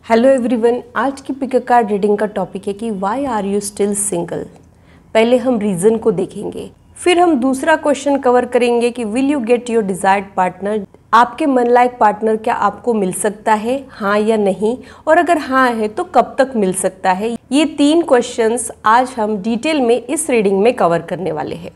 Hello everyone, आज की pick a card reading का टॉपिक है कि why are you still single. पहले हम रीज़न को देखेंगे, फिर हम दूसरा क्वेश्चन कवर करेंगे कि will you get your desired partner. आपके मन लायक पार्टनर क्या आपको मिल सकता है, हाँ या नहीं, और अगर हाँ है तो कब तक मिल सकता है। ये 3 क्वेश्चंस आज हम डिटेल में इस रीडिंग में कवर करने वाले हैं।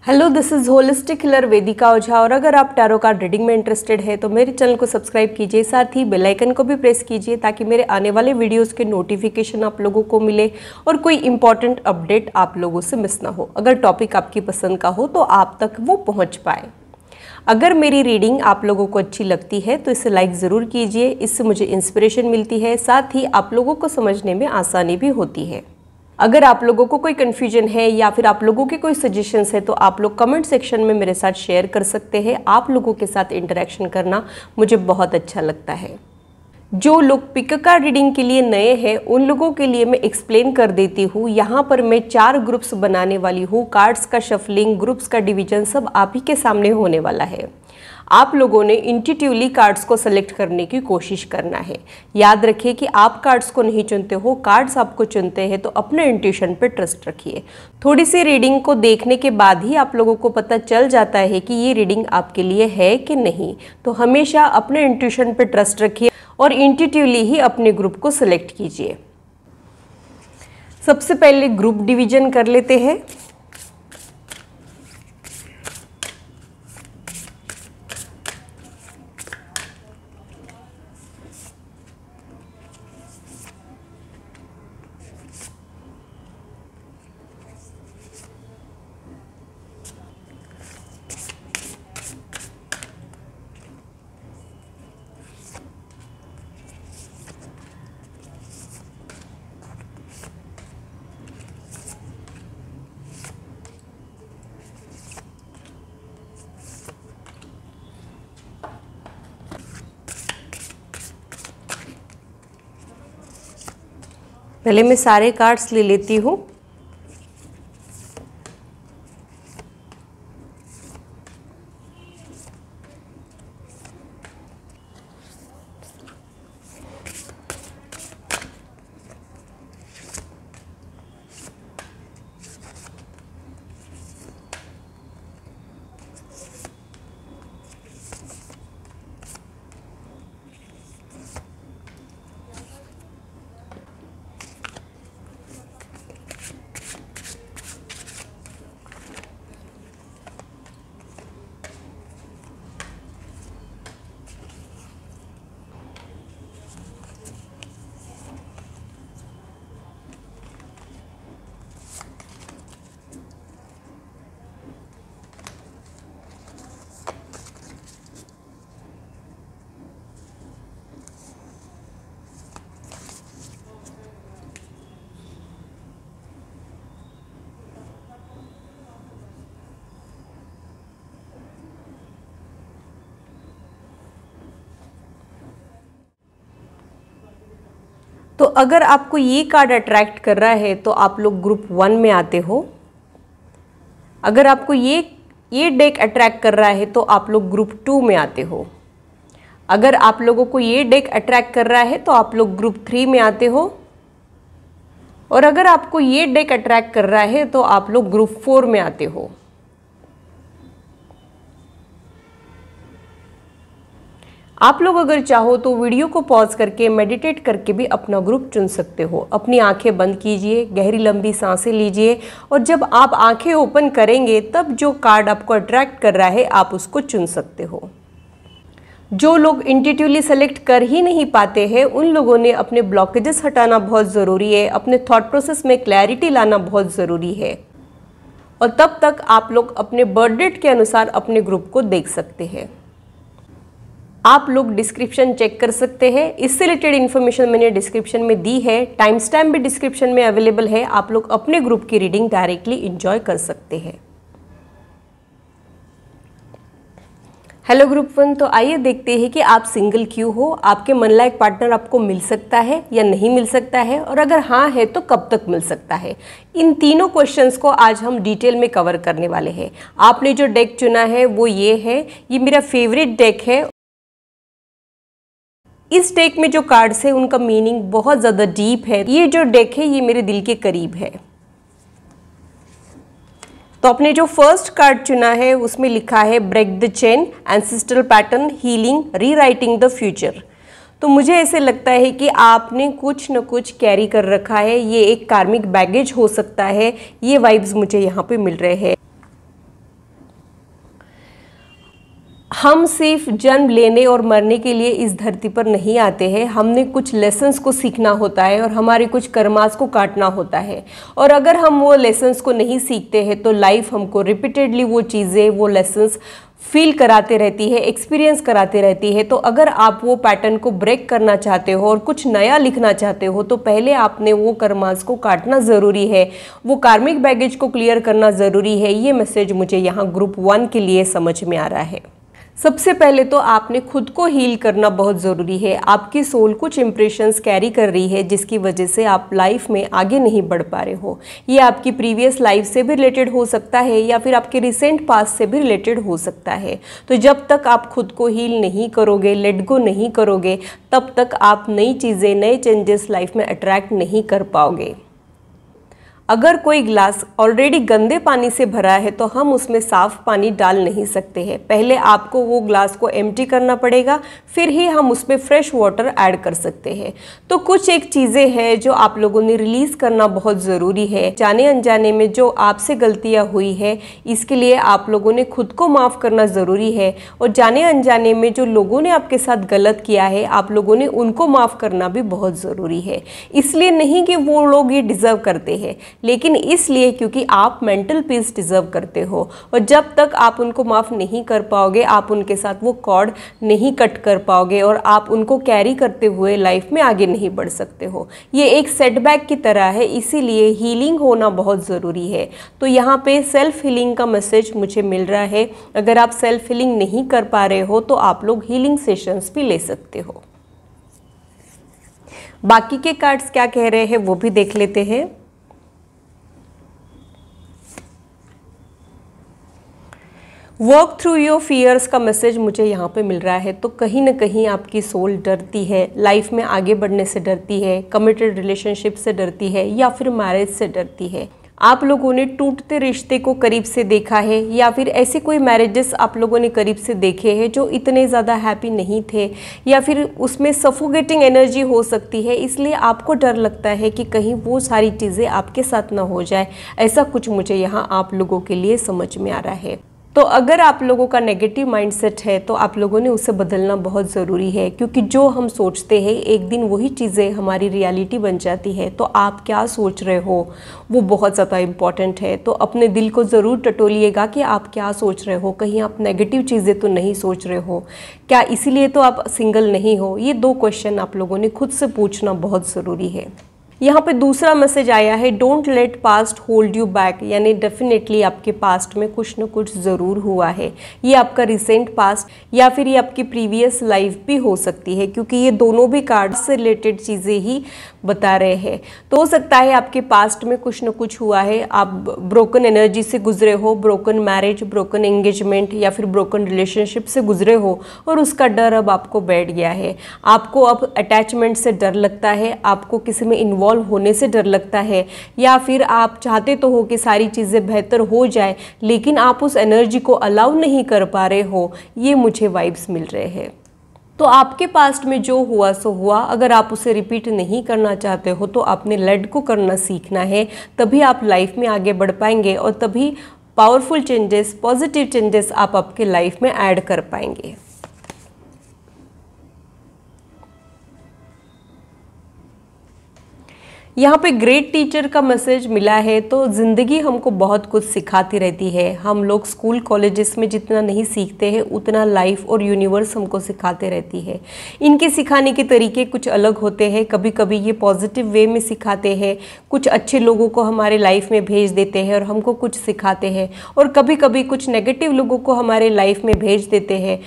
Hello, this is holistic healer Vedika Ojha. और अगर आप टैरो कार्ड रीडिंग में इंटरेस्टेड है तो मेरे चैनल को सब्सक्राइब कीजिए, साथ ही बेल आइकन को भी प्रेस कीजिए ताकि मेरे आने वाले वीडियोस के नोटिफिकेशन आप लोगों को मिले और कोई इंपॉर्टेंट अपडेट आप लोगों से मिस ना हो। अगर टॉपिक आपकी पसंद का हो तो आप तक वो पहुँच पाए। अगर मेरी रीडिंग आप लोगों को अच्छी लगती है तो इसे लाइक ज़रूर कीजिए, इससे मुझे इंस्पिरेशन मिलती है, साथ ही आप लोगों को समझने में आसानी भी होती है। अगर आप लोगों को कोई कन्फ्यूजन है या फिर आप लोगों के कोई सजेशंस है तो आप लोग कमेंट सेक्शन में मेरे साथ शेयर कर सकते हैं। आप लोगों के साथ इंटरेक्शन करना मुझे बहुत अच्छा लगता है। जो लोग पिक अ कार्ड रीडिंग के लिए नए हैं उन लोगों के लिए मैं एक्सप्लेन कर देती हूँ। यहाँ पर मैं 4 ग्रुप्स बनाने वाली हूँ। कार्ड्स का शफलिंग, ग्रुप्स का डिवीजन सब आप ही के सामने होने वाला है। आप लोगों ने इंट्यूटिवली कार्ड्स को सेलेक्ट करने की कोशिश करना है। याद रखिए कि आप कार्ड्स को नहीं चुनते हो, कार्ड्स आपको चुनते हैं, तो अपने इंट्यूशन पे ट्रस्ट रखिए। थोड़ी सी रीडिंग को देखने के बाद ही आप लोगों को पता चल जाता है कि ये रीडिंग आपके लिए है कि नहीं। तो हमेशा अपने इंट्यूशन पे ट्रस्ट रखिए और इंट्यूटिवली ही अपने ग्रुप को सिलेक्ट कीजिए। सबसे पहले ग्रुप डिवीजन कर लेते हैं। पहले मैं सारे कार्ड्स ले लेती हूँ। तो अगर आपको ये कार्ड अट्रैक्ट कर रहा है तो आप लोग ग्रुप 1 में आते हो। अगर आपको ये डेक अट्रैक्ट कर रहा है तो आप लोग ग्रुप 2 में आते हो। अगर आप लोगों को ये डेक अट्रैक्ट कर रहा है तो आप लोग ग्रुप 3 में आते हो। और अगर आपको ये डेक अट्रैक्ट कर रहा है तो आप लोग ग्रुप 4 में आते हो। आप लोग अगर चाहो तो वीडियो को पॉज करके मेडिटेट करके भी अपना ग्रुप चुन सकते हो। अपनी आंखें बंद कीजिए, गहरी लंबी सांसें लीजिए और जब आप आंखें ओपन करेंगे तब जो कार्ड आपको अट्रैक्ट कर रहा है आप उसको चुन सकते हो। जो लोग इंट्यूटिवली सेलेक्ट कर ही नहीं पाते हैं उन लोगों ने अपने ब्लॉकेजेस हटाना बहुत ज़रूरी है, अपने थॉट प्रोसेस में क्लैरिटी लाना बहुत ज़रूरी है। और तब तक आप लोग अपने बर्थ डेट के अनुसार अपने ग्रुप को देख सकते हैं। आप लोग डिस्क्रिप्शन चेक कर सकते हैं, इससे रिलेटेड इन्फॉर्मेशन मैंने डिस्क्रिप्शन में दी है। टाइम स्टैम्प भी डिस्क्रिप्शन में अवेलेबल है। आप लोग अपने ग्रुप की रीडिंग डायरेक्टली एंजॉय कर सकते हैं। हेलो ग्रुप 1, तो आइए देखते हैं कि आप सिंगल क्यों हो, आपके मन लायक पार्टनर आपको मिल सकता है या नहीं मिल सकता है, और अगर हाँ है तो कब तक मिल सकता है। इन तीनों क्वेश्चंस को आज हम डिटेल में कवर करने वाले हैं। आपने जो डेक चुना है वो ये है, ये मेरा फेवरेट डेक है। इस डेक में जो कार्ड्स है उनका मीनिंग बहुत ज़्यादा डीप है। ये जो डेक है ये मेरे दिल के करीब है। तो आपने जो फर्स्ट कार्ड चुना है उसमें लिखा है break the chain, ancestral pattern, healing, rewriting the future. तो मुझे ऐसे लगता है कि आपने कुछ न कुछ कैरी कर रखा है। ये एक कार्मिक बैगेज हो सकता है। ये वाइब्स मुझे यहाँ पे मिल रहे हैं। हम सिर्फ जन्म लेने और मरने के लिए इस धरती पर नहीं आते हैं। हमने कुछ लेसन्स को सीखना होता है और हमारे कुछ कर्मास को काटना होता है। और अगर हम वो लेसन्स को नहीं सीखते हैं तो लाइफ हमको रिपीटेडली वो चीज़ें, वो लेसन्स फील कराते रहती है, एक्सपीरियंस कराते रहती है। तो अगर आप वो पैटर्न को ब्रेक करना चाहते हो और कुछ नया लिखना चाहते हो तो पहले आपने वो कर्मास को काटना ज़रूरी है, वो कार्मिक बैगेज को क्लियर करना ज़रूरी है। ये मैसेज मुझे यहाँ ग्रुप 1 के लिए समझ में आ रहा है। सबसे पहले तो आपने खुद को हील करना बहुत ज़रूरी है। आपकी सोल कुछ इंप्रेशंस कैरी कर रही है जिसकी वजह से आप लाइफ में आगे नहीं बढ़ पा रहे हो। ये आपकी प्रीवियस लाइफ से भी रिलेटेड हो सकता है या फिर आपके रिसेंट पास्ट से भी रिलेटेड हो सकता है। तो जब तक आप खुद को हील नहीं करोगे, लेट गो नहीं करोगे, तब तक आप नई चीज़ें, नए चेंजेस लाइफ में अट्रैक्ट नहीं कर पाओगे। अगर कोई ग्लास ऑलरेडी गंदे पानी से भरा है तो हम उसमें साफ पानी डाल नहीं सकते हैं। पहले आपको वो ग्लास को एम्प्टी करना पड़ेगा, फिर ही हम उसमें फ्रेश वाटर ऐड कर सकते हैं। तो कुछ एक चीज़ें हैं जो आप लोगों ने रिलीज़ करना बहुत ज़रूरी है। जाने अनजाने में जो आपसे गलतियाँ हुई है, इसके लिए आप लोगों ने खुद को माफ़ करना ज़रूरी है। और जाने अनजाने में जो लोगों ने आपके साथ गलत किया है, आप लोगों ने उनको माफ़ करना भी बहुत ज़रूरी है। इसलिए नहीं कि वो लोग ये डिज़र्व करते हैं, लेकिन इसलिए क्योंकि आप मेंटल पीस डिज़र्व करते हो। और जब तक आप उनको माफ़ नहीं कर पाओगे, आप उनके साथ वो कॉर्ड नहीं कट कर पाओगे और आप उनको कैरी करते हुए लाइफ में आगे नहीं बढ़ सकते हो। ये एक सेटबैक की तरह है, इसीलिए हीलिंग होना बहुत ज़रूरी है। तो यहाँ पे सेल्फ हीलिंग का मैसेज मुझे मिल रहा है। अगर आप सेल्फ हीलिंग नहीं कर पा रहे हो तो आप लोग हीलिंग सेशंस भी ले सकते हो। बाकी के कार्ड्स क्या कह रहे हैं वो भी देख लेते हैं। वर्क थ्रू योर फियर्स का मैसेज मुझे यहाँ पे मिल रहा है। तो कहीं ना कहीं आपकी सोल डरती है, लाइफ में आगे बढ़ने से डरती है, कमिटेड रिलेशनशिप से डरती है या फिर मैरिज से डरती है। आप लोगों ने टूटते रिश्ते को करीब से देखा है या फिर ऐसे कोई मैरिजेस आप लोगों ने करीब से देखे हैं जो इतने ज़्यादा हैप्पी नहीं थे, या फिर उसमें सफोकेटिंग एनर्जी हो सकती है। इसलिए आपको डर लगता है कि कहीं वो सारी चीज़ें आपके साथ ना हो जाए। ऐसा कुछ मुझे यहाँ आप लोगों के लिए समझ में आ रहा है। तो अगर आप लोगों का नेगेटिव माइंडसेट है तो आप लोगों ने उसे बदलना बहुत ज़रूरी है, क्योंकि जो हम सोचते हैं एक दिन वही चीज़ें हमारी रियलिटी बन जाती है। तो आप क्या सोच रहे हो वो बहुत ज़्यादा इम्पॉर्टेंट है। तो अपने दिल को ज़रूर टटोलिएगा कि आप क्या सोच रहे हो। कहीं आप नेगेटिव चीज़ें तो नहीं सोच रहे हो क्या? इसीलिए तो आप सिंगल नहीं हो। ये 2 क्वेश्चन आप लोगों ने खुद से पूछना बहुत ज़रूरी है। यहाँ पे दूसरा मैसेज आया है, don't let past hold you back. यानी डेफिनेटली आपके पास्ट में कुछ न कुछ ज़रूर हुआ है। ये आपका रिसेंट पास्ट या फिर ये आपकी प्रीवियस लाइफ भी हो सकती है, क्योंकि ये दोनों भी कार्ड से रिलेटेड चीज़ें ही बता रहे हैं। तो हो सकता है आपके पास्ट में कुछ न कुछ हुआ है, आप ब्रोकन एनर्जी से गुजरे हो, ब्रोकन मैरिज, ब्रोकन एंगेजमेंट या फिर ब्रोकन रिलेशनशिप से गुजरे हो और उसका डर अब आपको बैठ गया है। आपको अब अटैचमेंट से डर लगता है, आपको किसी में इन्वॉल्व होने से डर लगता है, या फिर आप चाहते तो हो कि सारी चीज़ें बेहतर हो जाए लेकिन आप उस एनर्जी को अलाउ नहीं कर पा रहे हो। ये मुझे वाइब्स मिल रहे हैं। तो आपके पास्ट में जो हुआ सो हुआ, अगर आप उसे रिपीट नहीं करना चाहते हो तो आपने लेट गो करना सीखना है। तभी आप लाइफ में आगे बढ़ पाएंगे और तभी पावरफुल चेंजेस, पॉजिटिव चेंजेस आप आपके लाइफ में ऐड कर पाएंगे। यहाँ पे ग्रेट टीचर का मैसेज मिला है। तो ज़िंदगी हमको बहुत कुछ सिखाती रहती है। हम लोग स्कूल कॉलेजेस में जितना नहीं सीखते हैं उतना लाइफ और यूनिवर्स हमको सिखाते रहती है। इनके सिखाने के तरीके कुछ अलग होते हैं। कभी कभी ये पॉजिटिव वे में सिखाते हैं, कुछ अच्छे लोगों को हमारे लाइफ में भेज देते हैं और हमको कुछ सिखाते हैं, और कभी कभी कुछ नेगेटिव लोगों को हमारे लाइफ में भेज देते हैं।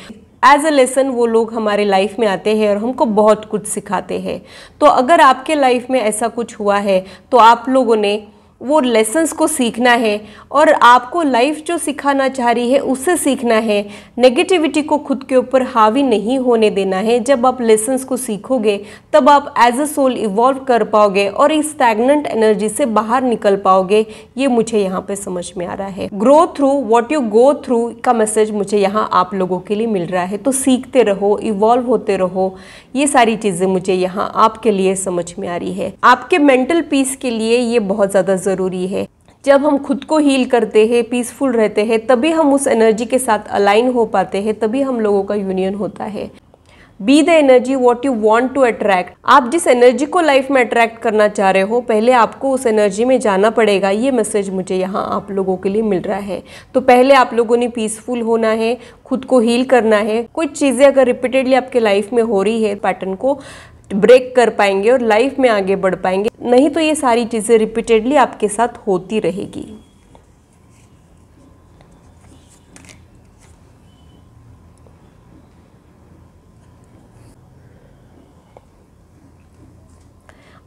एज अ लेसन वो लोग हमारे लाइफ में आते हैं और हमको बहुत कुछ सिखाते हैं। तो अगर आपके लाइफ में ऐसा कुछ हुआ है तो आप लोगों ने वो लेसन्स को सीखना है और आपको लाइफ जो सिखाना चाह रही है उससे सीखना है। नेगेटिविटी को खुद के ऊपर हावी नहीं होने देना है। जब आप लेसन्स को सीखोगे तब आप एज अ सोल इवॉल्व कर पाओगे और इस स्टैग्नेंट एनर्जी से बाहर निकल पाओगे। ये मुझे यहाँ पे समझ में आ रहा है। Grow through what you go through का मैसेज मुझे यहाँ आप लोगों के लिए मिल रहा है। तो सीखते रहो, इवॉल्व होते रहो, ये सारी चीज़ें मुझे यहाँ आपके लिए समझ में आ रही है। आपके मेंटल पीस के लिए ये बहुत ज़्यादा ज़रूरी है। जब हम खुद को हील करते हैं, पीसफुल रहते हैं, तभी हम उस एनर्जी के साथ अलाइन हो पाते हैं, तभी हम लोगों का यूनियन होता है। Be the energy what you want to attract. आप जिस एनर्जी को लाइफ में अट्रैक्ट करना चाह रहे हो, पहले आपको उस एनर्जी में जाना पड़ेगा। ये मैसेज मुझे यहाँ आप लोगों के लिए मिल रहा है। तो पहले आप लोगों ने पीसफुल होना है, खुद को हील करना है। कुछ चीज़ें अगर रिपीटेडली आपके लाइफ में हो रही है, पैटर्न को ब्रेक कर पाएंगे और लाइफ में आगे बढ़ पाएंगे। नहीं तो ये सारी चीज़ें रिपीटेडली आपके साथ होती रहेगी।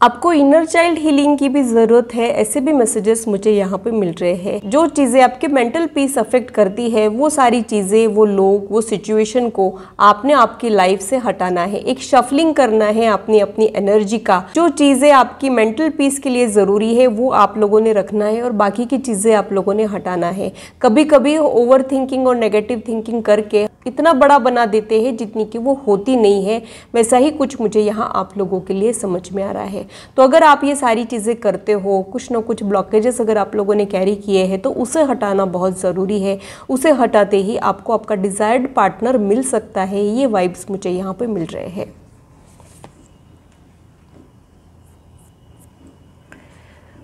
आपको इनर चाइल्ड हीलिंग की भी ज़रूरत है, ऐसे भी मैसेजेस मुझे यहाँ पे मिल रहे हैं। जो चीज़ें आपके मेंटल पीस अफेक्ट करती है, वो सारी चीज़ें, वो लोग, वो सिचुएशन को आपने आपकी लाइफ से हटाना है। एक शफलिंग करना है अपनी अपनी एनर्जी का। जो चीज़ें आपकी मेंटल पीस के लिए ज़रूरी है वो आप लोगों ने रखना है और बाकी की चीज़ें आप लोगों ने हटाना है। कभी कभी ओवर थिंकिंग और नेगेटिव थिंकिंग करके इतना बड़ा बना देते हैं जितनी कि वो होती नहीं है। वैसा ही कुछ मुझे यहाँ आप लोगों के लिए समझ में आ रहा है। तो अगर आप ये सारी चीज़ें करते हो, कुछ ना कुछ ब्लॉकेजेस अगर आप लोगों ने कैरी किए हैं, तो उसे हटाना बहुत ज़रूरी है। उसे हटाते ही आपको आपका डिज़ायर्ड पार्टनर मिल सकता है। ये वाइब्स मुझे यहाँ पे मिल रहे हैं।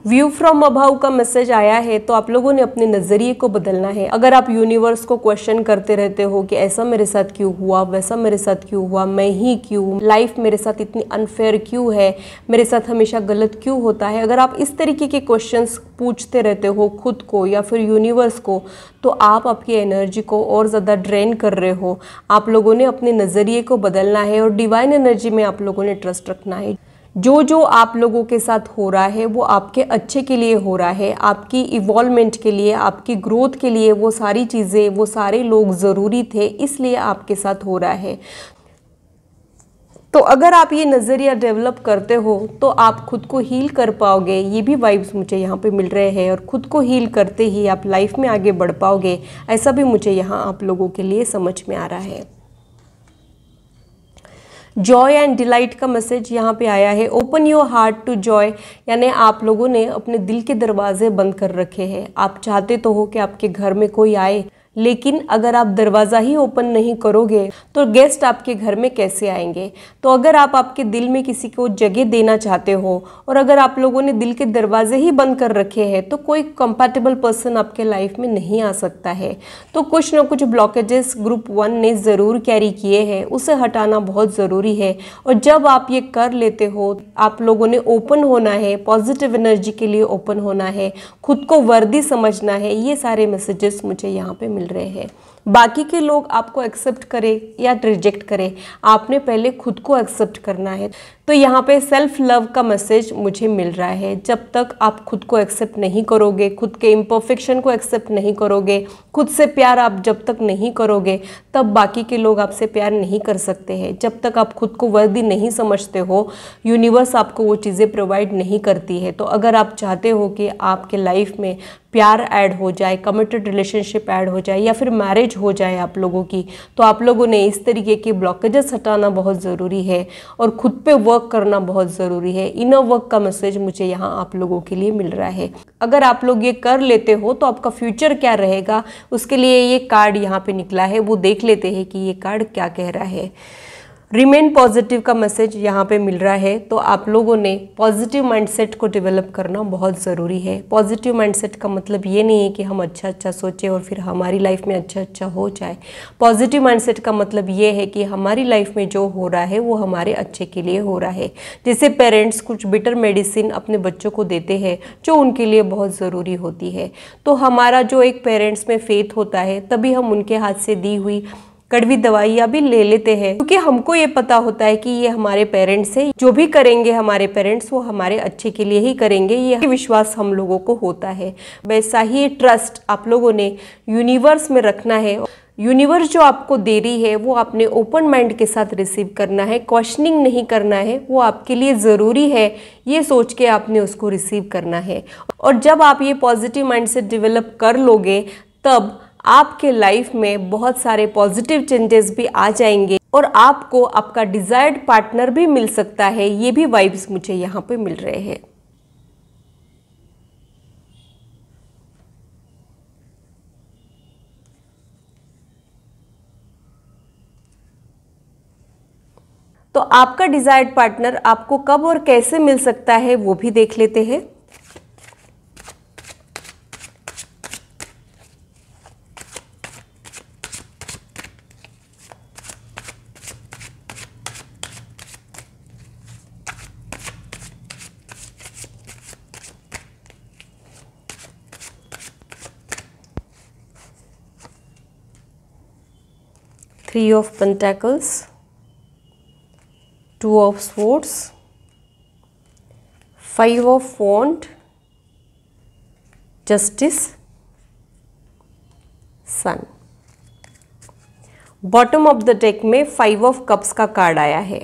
व्यू फ्रॉम अभाव का मैसेज आया है। तो आप लोगों ने अपने नज़रिए को बदलना है। अगर आप यूनिवर्स को क्वेश्चन करते रहते हो कि ऐसा मेरे साथ क्यों हुआ, वैसा मेरे साथ क्यों हुआ, मैं ही क्यों, लाइफ मेरे साथ इतनी अनफेयर क्यों है, मेरे साथ हमेशा गलत क्यों होता है, अगर आप इस तरीके के क्वेश्चंस पूछते रहते हो खुद को या फिर यूनिवर्स को, तो आप आपकी एनर्जी को और ज़्यादा ड्रेन कर रहे हो। आप लोगों ने अपने नज़रिए को बदलना है और डिवाइन एनर्जी में आप लोगों ने ट्रस्ट रखना है। जो आप लोगों के साथ हो रहा है वो आपके अच्छे के लिए हो रहा है, आपकी इवॉल्वमेंट के लिए, आपकी ग्रोथ के लिए। वो सारी चीज़ें, वो सारे लोग ज़रूरी थे, इसलिए आपके साथ हो रहा है। तो अगर आप ये नज़रिया डेवलप करते हो तो आप खुद को हील कर पाओगे। ये भी वाइब्स मुझे यहाँ पे मिल रहे हैं। और खुद को हील करते ही आप लाइफ में आगे बढ़ पाओगे, ऐसा भी मुझे यहाँ आप लोगों के लिए समझ में आ रहा है। जॉय एंड डिलाइट का मैसेज यहाँ पे आया है। Open your heart to joy, यानी आप लोगों ने अपने दिल के दरवाजे बंद कर रखे हैं। आप चाहते तो हो कि आपके घर में कोई आए, लेकिन अगर आप दरवाज़ा ही ओपन नहीं करोगे तो गेस्ट आपके घर में कैसे आएंगे। तो अगर आप आपके दिल में किसी को जगह देना चाहते हो और अगर आप लोगों ने दिल के दरवाजे ही बंद कर रखे हैं तो कोई कंपैटिबल पर्सन आपके लाइफ में नहीं आ सकता है। तो कुछ ना कुछ ब्लॉकेजेस ग्रुप 1 ने ज़रूर कैरी किए हैं, उसे हटाना बहुत ज़रूरी है। और जब आप ये कर लेते हो, आप लोगों ने ओपन होना है, पॉजिटिव एनर्जी के लिए ओपन होना है, खुद को वर्दी समझना है। ये सारे मैसेजेस मुझे यहाँ पे मिल रहे हैं। बाकी के लोग आपको एक्सेप्ट करें या रिजेक्ट करें, आपने पहले खुद को एक्सेप्ट करना है। तो यहाँ पे सेल्फ लव का मैसेज मुझे मिल रहा है। जब तक आप खुद को एक्सेप्ट नहीं करोगे, खुद के इम्परफेक्शन को एक्सेप्ट नहीं करोगे, खुद से प्यार आप जब तक नहीं करोगे, तब बाकी के लोग आपसे प्यार नहीं कर सकते हैं। जब तक आप खुद को वर्दी नहीं समझते हो, यूनिवर्स आपको वो चीज़ें प्रोवाइड नहीं करती है। तो अगर आप चाहते हो कि आपके लाइफ में प्यार ऐड हो जाए, कमिटेड रिलेशनशिप ऐड हो जाए या फिर मैरिज हो जाए आप लोगों की, तो आप लोगों ने इस तरीके के ब्लॉकेजेस हटाना बहुत ज़रूरी है और खुद पे वर्क करना बहुत ज़रूरी है। इनर वर्क का मैसेज मुझे यहाँ आप लोगों के लिए मिल रहा है। अगर आप लोग ये कर लेते हो तो आपका फ्यूचर क्या रहेगा, उसके लिए ये कार्ड यहाँ पे निकला है, वो देख लेते हैं कि ये कार्ड क्या कह रहा है। रिमेन पॉजिटिव का मैसेज यहाँ पे मिल रहा है। तो आप लोगों ने पॉजिटिव माइंडसेट को डेवलप करना बहुत ज़रूरी है। पॉजिटिव माइंडसेट का मतलब ये नहीं है कि हम अच्छा अच्छा सोचें और फिर हमारी लाइफ में अच्छा अच्छा हो जाए। पॉजिटिव माइंडसेट का मतलब ये है कि हमारी लाइफ में जो हो रहा है वो हमारे अच्छे के लिए हो रहा है। जैसे पेरेंट्स कुछ बिटर मेडिसिन अपने बच्चों को देते हैं जो उनके लिए बहुत ज़रूरी होती है, तो हमारा जो एक पेरेंट्स में फेथ होता है तभी हम उनके हाथ से दी हुई कड़वी दवाइयाँ भी ले लेते हैं, क्योंकि हमको ये पता होता है कि ये हमारे पेरेंट्स हैं, जो भी करेंगे हमारे पेरेंट्स वो हमारे अच्छे के लिए ही करेंगे, ये विश्वास हम लोगों को होता है। वैसा ही ट्रस्ट आप लोगों ने यूनिवर्स में रखना है। यूनिवर्स जो आपको दे रही है वो आपने ओपन माइंड के साथ रिसीव करना है, क्वेश्चनिंग नहीं करना है, वो आपके लिए ज़रूरी है ये सोच के आपने उसको रिसीव करना है। और जब आप ये पॉजिटिव माइंड से डेवलप कर लोगे तब आपके लाइफ में बहुत सारे पॉजिटिव चेंजेस भी आ जाएंगे और आपको आपका डिजायर्ड पार्टनर भी मिल सकता है। ये भी वाइब्स मुझे यहाँ पे मिल रहे हैं। तो आपका डिजायर्ड पार्टनर आपको कब और कैसे मिल सकता है वो भी देख लेते हैं। Three of Pentacles, Two of Swords, Five of Wands, Justice, Sun। Bottom of the deck में फाइव ऑफ कप्स का कार्ड आया है।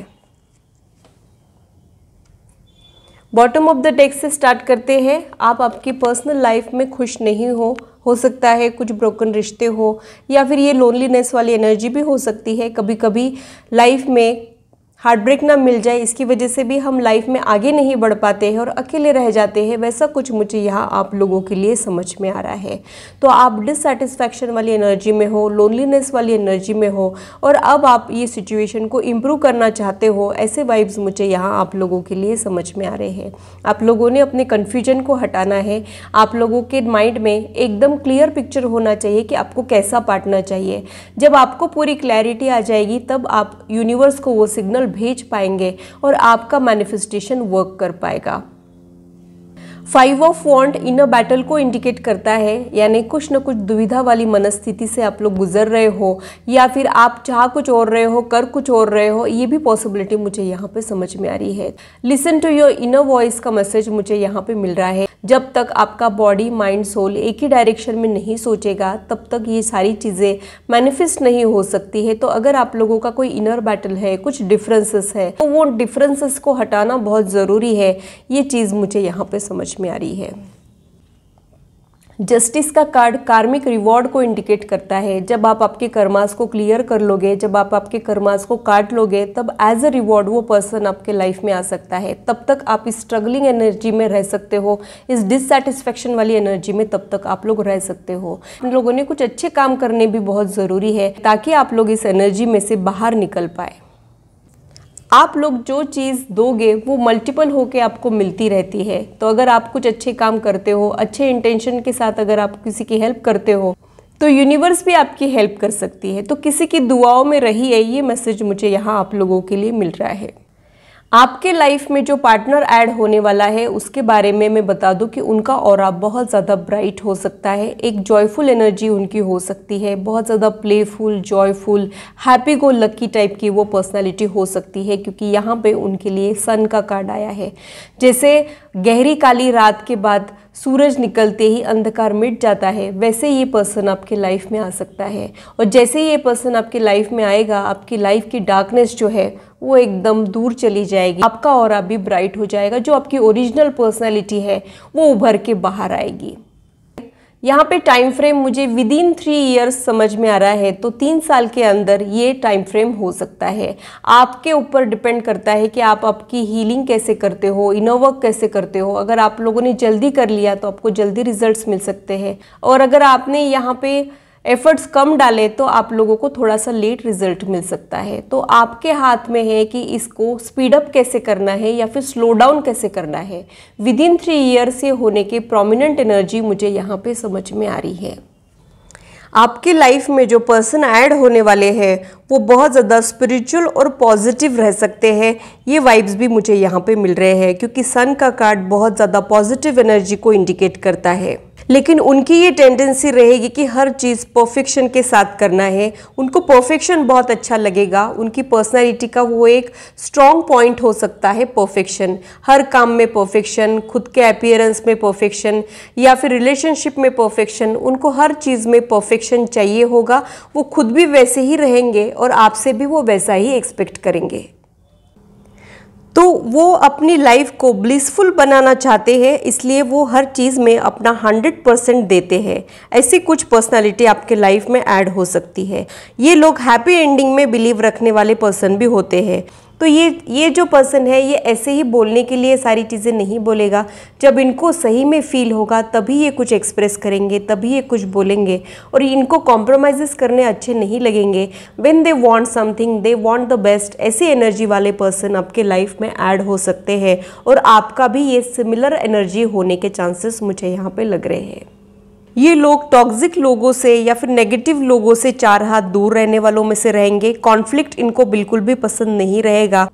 बॉटम ऑफ द डेक से स्टार्ट करते हैं। आप आपकी पर्सनल लाइफ में खुश नहीं हो सकता है, कुछ ब्रोकन रिश्ते हो या फिर ये लोनलीनेस वाली एनर्जी भी हो सकती है। कभी कभी लाइफ में हार्ट ब्रेक ना मिल जाए, इसकी वजह से भी हम लाइफ में आगे नहीं बढ़ पाते हैं और अकेले रह जाते हैं। वैसा कुछ मुझे यहाँ आप लोगों के लिए समझ में आ रहा है। तो आप डिससैटिस्फैक्शन वाली एनर्जी में हो, लोनलीनेस वाली एनर्जी में हो और अब आप ये सिचुएशन को इम्प्रूव करना चाहते हो, ऐसे वाइब्स मुझे यहाँ आप लोगों के लिए समझ में आ रहे हैं। आप लोगों ने अपने कन्फ्यूजन को हटाना है। आप लोगों के माइंड में एकदम क्लियर पिक्चर होना चाहिए कि आपको कैसा पार्टनर चाहिए। जब आपको पूरी क्लैरिटी आ जाएगी तब आप यूनिवर्स को वो सिग्नल भेज पाएंगे और आपका मैनिफेस्टेशन वर्क कर पाएगा। Five of wand inner battle को इंडिकेट करता है, यानी कुछ न कुछ दुविधा वाली मनस्थिति से आप लोग गुजर रहे हो या फिर आप चाह कुछ और रहे हो कर कुछ और रहे हो, ये भी पॉसिबिलिटी मुझे यहाँ पे समझ में आ रही है। Listen to your inner voice का मैसेज मुझे यहाँ पे मिल रहा है। जब तक आपका बॉडी माइंड सोल एक ही डायरेक्शन में नहीं सोचेगा तब तक ये सारी चीज़ें मैनिफेस्ट नहीं हो सकती है। तो अगर आप लोगों का कोई इनर बैटल है, कुछ डिफरेंसेस है, तो वो डिफरेंसेस को हटाना बहुत ज़रूरी है। ये चीज़ मुझे यहाँ पे समझ में आ रही है। जस्टिस का कार्ड कार्मिक रिवॉर्ड को इंडिकेट करता है। जब आप आपके कर्मास को क्लियर कर लोगे, जब आप आपके कर्मास को काट लोगे, तब एज अ रिवॉर्ड वो पर्सन आपके लाइफ में आ सकता है। तब तक आप इस स्ट्रगलिंग एनर्जी में रह सकते हो, इस डिससैटिस्फैक्शन वाली एनर्जी में तब तक आप लोग रह सकते हो। उन लोगों ने कुछ अच्छे काम करने भी बहुत ज़रूरी है ताकि आप लोग इस एनर्जी में से बाहर निकल पाए। आप लोग जो चीज़ दोगे वो मल्टीपल होके आपको मिलती रहती है। तो अगर आप कुछ अच्छे काम करते हो, अच्छे इंटेंशन के साथ अगर आप किसी की हेल्प करते हो तो यूनिवर्स भी आपकी हेल्प कर सकती है। तो किसी की दुआओं में रहिए, ये मैसेज मुझे यहाँ आप लोगों के लिए मिल रहा है। आपके लाइफ में जो पार्टनर ऐड होने वाला है उसके बारे में मैं बता दूं कि उनका ऑरा बहुत ज़्यादा ब्राइट हो सकता है। एक जॉयफुल एनर्जी उनकी हो सकती है, बहुत ज़्यादा playful, joyful, happy go lucky type की वो पर्सनालिटी हो सकती है, क्योंकि यहाँ पे उनके लिए सन का कार्ड आया है। जैसे गहरी काली रात के बाद सूरज निकलते ही अंधकार मिट जाता है, वैसे ये पर्सन आपके लाइफ में आ सकता है। और जैसे ये पर्सन आपके लाइफ में आएगा, आपकी लाइफ की डार्कनेस जो है वो एकदम दूर चली जाएगी, आपका ऑरा भी ब्राइट हो जाएगा। जो आपकी ओरिजिनल पर्सनैलिटी है वो उभर के बाहर आएगी। यहाँ पे टाइम फ्रेम मुझे विद इन 3 ईयर्स समझ में आ रहा है, तो 3 साल के अंदर ये टाइम फ्रेम हो सकता है। आपके ऊपर डिपेंड करता है कि आप आपकी हीलिंग कैसे करते हो, इनर वर्क कैसे करते हो। अगर आप लोगों ने जल्दी कर लिया तो आपको जल्दी रिजल्ट्स मिल सकते हैं, और अगर आपने यहाँ पे एफर्ट्स कम डालें तो आप लोगों को थोड़ा सा लेट रिजल्ट मिल सकता है। तो आपके हाथ में है कि इसको स्पीड अप कैसे करना है या फिर स्लो डाउन कैसे करना है। विद इन 3 ईयर्स ये होने की प्रोमिनेंट एनर्जी मुझे यहाँ पे समझ में आ रही है। आपके लाइफ में जो पर्सन ऐड होने वाले हैं वो बहुत ज़्यादा स्पिरिचुअल और पॉजिटिव रह सकते हैं। ये वाइब्स भी मुझे यहाँ पे मिल रहे हैं क्योंकि सन का कार्ड बहुत ज़्यादा पॉजिटिव एनर्जी को इंडिकेट करता है। लेकिन उनकी ये टेंडेंसी रहेगी कि हर चीज़ परफेक्शन के साथ करना है। उनको परफेक्शन बहुत अच्छा लगेगा। उनकी पर्सनालिटी का वो एक स्ट्रॉन्ग पॉइंट हो सकता है परफेक्शन। हर काम में परफेक्शन, खुद के अपीयरेंस में परफेक्शन या फिर रिलेशनशिप में परफेक्शन, उनको हर चीज़ में परफेक्शन चाहिए होगा। वो खुद भी वैसे ही रहेंगे और आपसे भी वो वैसा ही एक्सपेक्ट करेंगे। तो वो अपनी लाइफ को ब्लिसफुल बनाना चाहते हैं, इसलिए वो हर चीज़ में अपना 100% देते हैं। ऐसी कुछ पर्सनालिटी आपके लाइफ में ऐड हो सकती है। ये लोग हैप्पी एंडिंग में बिलीव रखने वाले पर्सन भी होते हैं। तो ये जो पर्सन है ये ऐसे ही बोलने के लिए सारी चीज़ें नहीं बोलेगा। जब इनको सही में फील होगा तभी ये कुछ एक्सप्रेस करेंगे, तभी ये कुछ बोलेंगे। और इनको कॉम्प्रोमाइज़ करने अच्छे नहीं लगेंगे। When they want something they want the best. ऐसी एनर्जी वाले पर्सन आपके लाइफ में ऐड हो सकते हैं और आपका भी ये सिमिलर एनर्जी होने के चांसेस मुझे यहाँ पे लग रहे हैं। ये लोग टॉक्सिक लोगों से या फिर नेगेटिव लोगों से 4 हाथ दूर रहने वालों में से रहेंगे। कॉन्फ्लिक्ट इनको बिल्कुल भी पसंद नहीं रहेगा।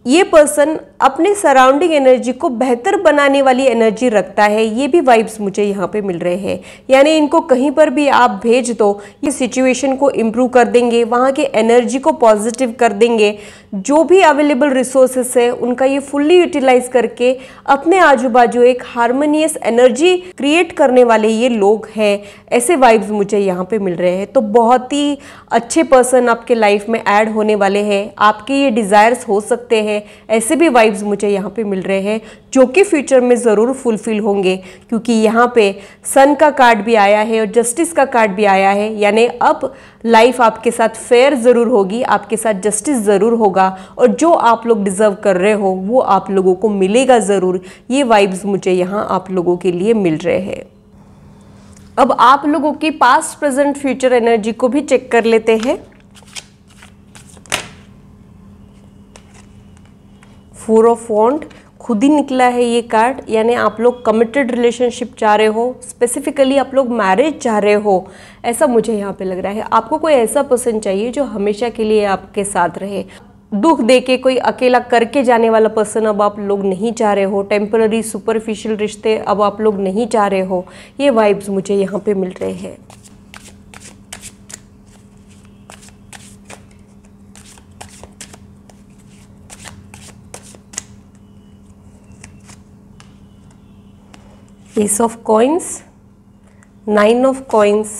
ये पर्सन अपने सराउंडिंग एनर्जी को बेहतर बनाने वाली एनर्जी रखता है। ये भी वाइब्स मुझे यहाँ पे मिल रहे हैं। यानी इनको कहीं पर भी आप भेज दो ये सिचुएशन को इम्प्रूव कर देंगे, वहाँ के एनर्जी को पॉजिटिव कर देंगे। जो भी अवेलेबल रिसोर्सेस है उनका ये फुल्ली यूटिलाइज करके अपने आजू बाजू एक हार्मोनियस एनर्जी क्रिएट करने वाले ये लोग हैं। ऐसे वाइब्स मुझे यहाँ पे मिल रहे हैं। तो बहुत ही अच्छे पर्सन आपके लाइफ में ऐड होने वाले हैं। आपके ये डिज़ायर्स हो सकते हैं। ऐसे भी वाइब्स मुझे यहाँ पे मिल रहे हैं जो कि फ्यूचर में ज़रूर फुलफिल होंगे, क्योंकि यहाँ पे सन का कार्ड भी आया है और जस्टिस का कार्ड भी आया है। यानी अब लाइफ आपके साथ फेयर ज़रूर होगी, आपके साथ जस्टिस ज़रूर होगा और जो आप लोग डिज़र्व कर रहे हो वो आप लोगों को मिलेगा ज़रूर। ये वाइब्स मुझे यहाँ आप लोगों के लिए मिल रहे हैं। अब आप लोगों की पास्ट प्रेजेंट फ्यूचर एनर्जी को भी चेक कर लेते हैं। 4 ऑफ वॉन्ड खुद ही निकला है ये कार्ड। यानी आप लोग कमिटेड रिलेशनशिप चाह रहे हो, स्पेसिफिकली आप लोग मैरिज चाह रहे हो, ऐसा मुझे यहाँ पे लग रहा है। आपको कोई ऐसा पर्सन चाहिए जो हमेशा के लिए आपके साथ रहे। दुख देके कोई अकेला करके जाने वाला पर्सन अब आप लोग नहीं चाह रहे हो। टेम्पररी सुपरफिशियल रिश्ते अब आप लोग नहीं चाह रहे हो। ये वाइब्स मुझे यहाँ पे मिल रहे हैं। S of coins, 9 of coins.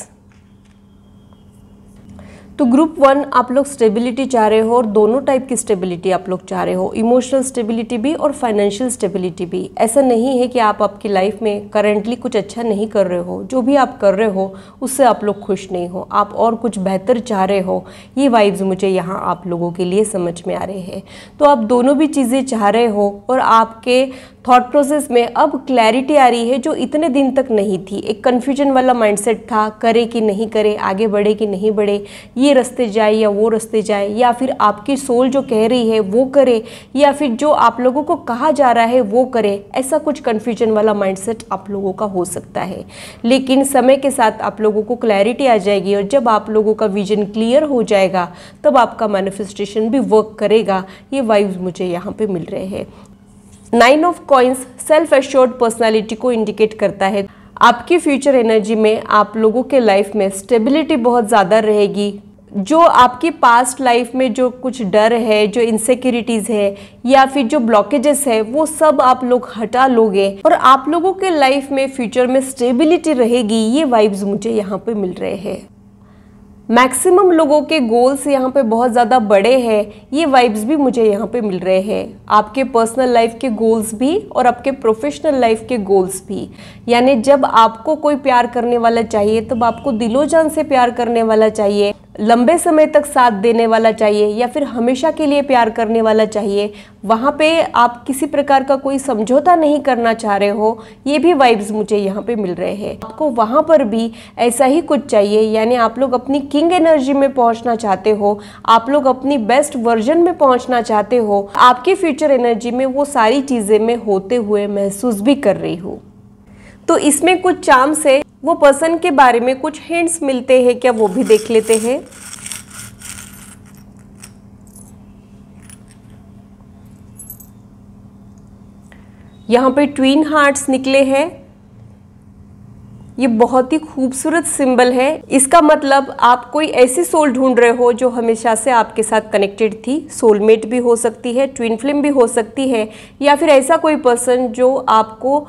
तो ग्रुप 1 आप लोग स्टेबिलिटी चाह रहे हो और दोनों टाइप की स्टेबिलिटी आप लोग चाह रहे हो, इमोशनल स्टेबिलिटी भी और फाइनेंशियल स्टेबिलिटी भी। ऐसा नहीं है कि आप आपकी लाइफ में करेंटली कुछ अच्छा नहीं कर रहे हो। जो भी आप कर रहे हो उससे आप लोग खुश नहीं हो, आप और कुछ बेहतर चाह रहे हो। ये वाइब्स मुझे यहाँ आप लोगों के लिए समझ में आ रहे हैं। तो आप दोनों भी चीज़ें चाह रहे हो और आपके थॉट प्रोसेस में अब क्लैरिटी आ रही है जो इतने दिन तक नहीं थी। एक कन्फ्यूजन वाला माइंडसेट था, करे कि नहीं करे, आगे बढ़े कि नहीं बढ़े, ये रास्ते जाए या वो रास्ते जाए, या फिर आपकी सोल जो कह रही है वो करे या फिर जो आप लोगों को कहा जा रहा है वो करे। ऐसा कुछ कन्फ्यूजन वाला माइंडसेट आप लोगों का हो सकता है। लेकिन समय के साथ आप लोगों को क्लैरिटी आ जाएगी और जब आप लोगों का विजन क्लियर हो जाएगा तब आपका मैनिफेस्टेशन भी वर्क करेगा। ये वाइब्स मुझे यहाँ पे मिल रहे हैं। 9 of coins self assured personality को इंडिकेट करता है। आपकी फ्यूचर एनर्जी में आप लोगों के लाइफ में स्टेबिलिटी बहुत ज़्यादा रहेगी। जो आपकी पास्ट लाइफ में जो कुछ डर है, जो इनसिक्योरिटीज़ है या फिर जो ब्लॉकेजेस है वो सब आप लोग हटा लोगे और आप लोगों के लाइफ में फ्यूचर में स्टेबिलिटी रहेगी। ये वाइब्स मुझे यहाँ पे मिल रहे हैं। मैक्सिमम लोगों के गोल्स यहाँ पे बहुत ज़्यादा बड़े हैं। ये वाइब्स भी मुझे यहाँ पे मिल रहे हैं। आपके पर्सनल लाइफ के गोल्स भी और आपके प्रोफेशनल लाइफ के गोल्स भी। यानी जब आपको कोई प्यार करने वाला चाहिए तब आपको दिलो जान से प्यार करने वाला चाहिए। लंबे समय तक साथ देने वाला चाहिए या फिर हमेशा के लिए प्यार करने वाला चाहिए, वहाँ पे आप किसी प्रकार का कोई समझौता नहीं करना चाह रहे हो, ये भी वाइब्स मुझे यहाँ पे मिल रहे हैं। आपको वहाँ पर भी ऐसा ही कुछ चाहिए, यानी आप लोग अपनी किंग एनर्जी में पहुँचना चाहते हो, आप लोग अपनी बेस्ट वर्जन में पहुँचना चाहते हो। आपकी फ्यूचर एनर्जी में वो सारी चीज़ें मैं होते हुए महसूस भी कर रही हूँ। तो इसमें कुछ चार्म्स है, वो पर्सन के बारे में कुछ हिंट्स मिलते हैं क्या, वो भी देख लेते हैं। यहाँ पे ट्विन हार्ट्स निकले हैं। ये बहुत ही खूबसूरत सिंबल है। इसका मतलब आप कोई ऐसी सोल ढूंढ रहे हो जो हमेशा से आपके साथ कनेक्टेड थी। सोलमेट भी हो सकती है, ट्विन फ्लेम भी हो सकती है, या फिर ऐसा कोई पर्सन जो आपको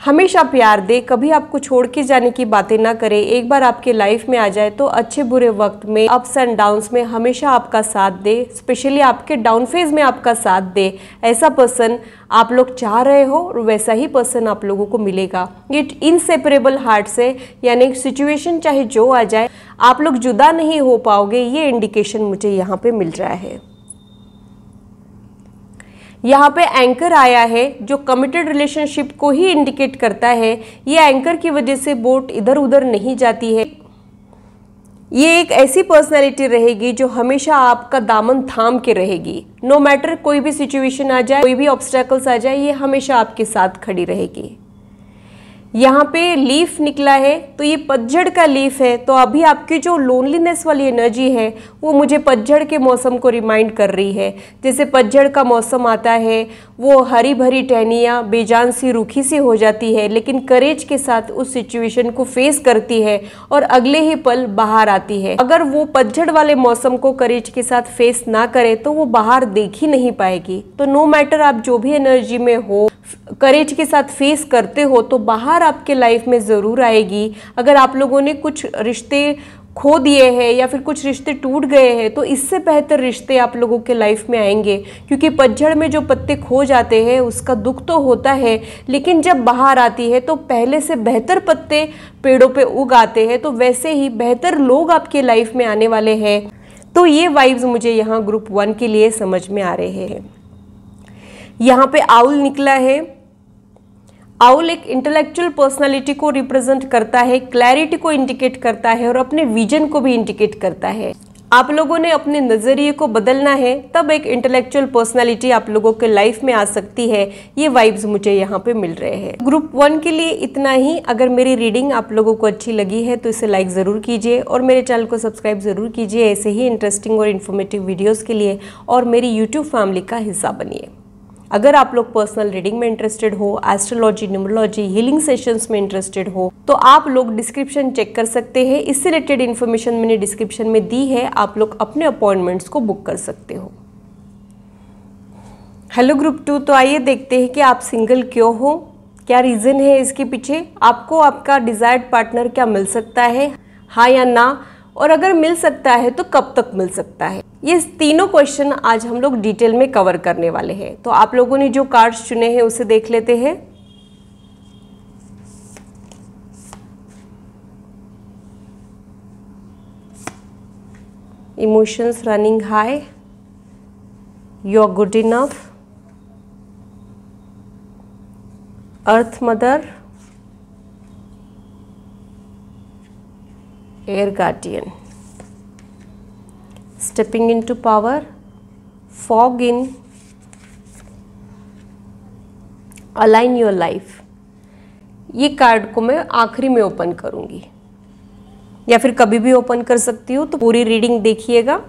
हमेशा प्यार दे, कभी आपको छोड़ के जाने की बातें ना करे, एक बार आपके लाइफ में आ जाए तो अच्छे बुरे वक्त में, अप्स एंड डाउन्स में हमेशा आपका साथ दे, स्पेशली आपके डाउन फेज में आपका साथ दे। ऐसा पर्सन आप लोग चाह रहे हो और वैसा ही पर्सन आप लोगों को मिलेगा। ये इनसेपरेबल हार्ट से, यानी सिचुएशन चाहे जो आ जाए आप लोग जुदा नहीं हो पाओगे, ये इंडिकेशन मुझे यहाँ पे मिल रहा है। यहाँ पे एंकर आया है जो कमिटेड रिलेशनशिप को ही इंडिकेट करता है। ये एंकर की वजह से बोट इधर उधर नहीं जाती है। ये एक ऐसी पर्सनैलिटी रहेगी जो हमेशा आपका दामन थाम के रहेगी। नो मैटर कोई भी सिचुएशन आ जाए, कोई भी ऑब्स्टेकल्स आ जाए, ये हमेशा आपके साथ खड़ी रहेगी। यहाँ पे लीफ निकला है तो ये पतझड़ का लीफ है। तो अभी आपकी जो लोनलीनेस वाली एनर्जी है वो मुझे पतझड़ के मौसम को रिमाइंड कर रही है। जैसे पतझड़ का मौसम आता है, वो हरी भरी टहनियाँ बेजान सी रूखी सी हो जाती है, लेकिन करेज के साथ उस सिचुएशन को फेस करती है और अगले ही पल बाहर आती है। अगर वो पतझड़ वाले मौसम को करेज के साथ फेस ना करे तो वो बाहर देख ही नहीं पाएगी। तो नो मैटर आप जो भी एनर्जी में हो, करेज के साथ फेस करते हो तो बाहर आपके लाइफ में ज़रूर आएगी। अगर आप लोगों ने कुछ रिश्ते खो दिए हैं या फिर कुछ रिश्ते टूट गए हैं तो इससे बेहतर रिश्ते आप लोगों के लाइफ में आएंगे, क्योंकि पतझड़ में जो पत्ते खो जाते हैं उसका दुख तो होता है, लेकिन जब बाहर आती है तो पहले से बेहतर पत्ते पेड़ों पे उग आते हैं। तो वैसे ही बेहतर लोग आपके लाइफ में आने वाले हैं। तो ये वाइब्स मुझे यहाँ ग्रुप 1 के लिए समझ में आ रहे हैं। यहाँ पे आउल निकला है। आउल एक इंटेलेक्चुअल पर्सनालिटी को रिप्रेजेंट करता है, क्लैरिटी को इंडिकेट करता है और अपने विजन को भी इंडिकेट करता है। आप लोगों ने अपने नज़रिए को बदलना है, तब एक इंटेलेक्चुअल पर्सनालिटी आप लोगों के लाइफ में आ सकती है। ये वाइब्स मुझे यहाँ पे मिल रहे हैं। ग्रुप 1 के लिए इतना ही। अगर मेरी रीडिंग आप लोगों को अच्छी लगी है तो इसे लाइक ज़रूर कीजिए और मेरे चैनल को सब्सक्राइब ज़रूर कीजिए ऐसे ही इंटरेस्टिंग और इन्फॉर्मेटिव वीडियोज़ के लिए, और मेरी यूट्यूब फैमिली का हिस्सा बनिए। अगर आप लोग पर्सनल रीडिंग में इंटरेस्टेड हो, एस्ट्रोलॉजी, न्यूमरोलॉजी, हीलिंग सेशंस में इंटरेस्टेड हो, तो आप लोग डिस्क्रिप्शन चेक कर सकते हैं। इससे रिलेटेड इन्फॉर्मेशन मैंने डिस्क्रिप्शन में दी है, आप लोग अपने अपॉइंटमेंट्स को बुक कर सकते हो। हेलो ग्रुप 2, तो आइए देखते हैं कि आप सिंगल क्यों हो, क्या रीज़न है इसके पीछे, आपको आपका डिज़ायर्ड पार्टनर क्या मिल सकता है, हाँ या ना, और अगर मिल सकता है तो कब तक मिल सकता है। ये तीनों क्वेश्चन आज हम लोग डिटेल में कवर करने वाले हैं। तो आप लोगों ने जो कार्ड्स चुने हैं उसे देख लेते हैं। Emotions running high, you are good enough, earth mother, air guardian, stepping into power, fog in, align your life. ये कार्ड को मैं आखिरी में ओपन करूंगी या फिर कभी भी ओपन कर सकती हूँ, तो पूरी रीडिंग देखिएगा।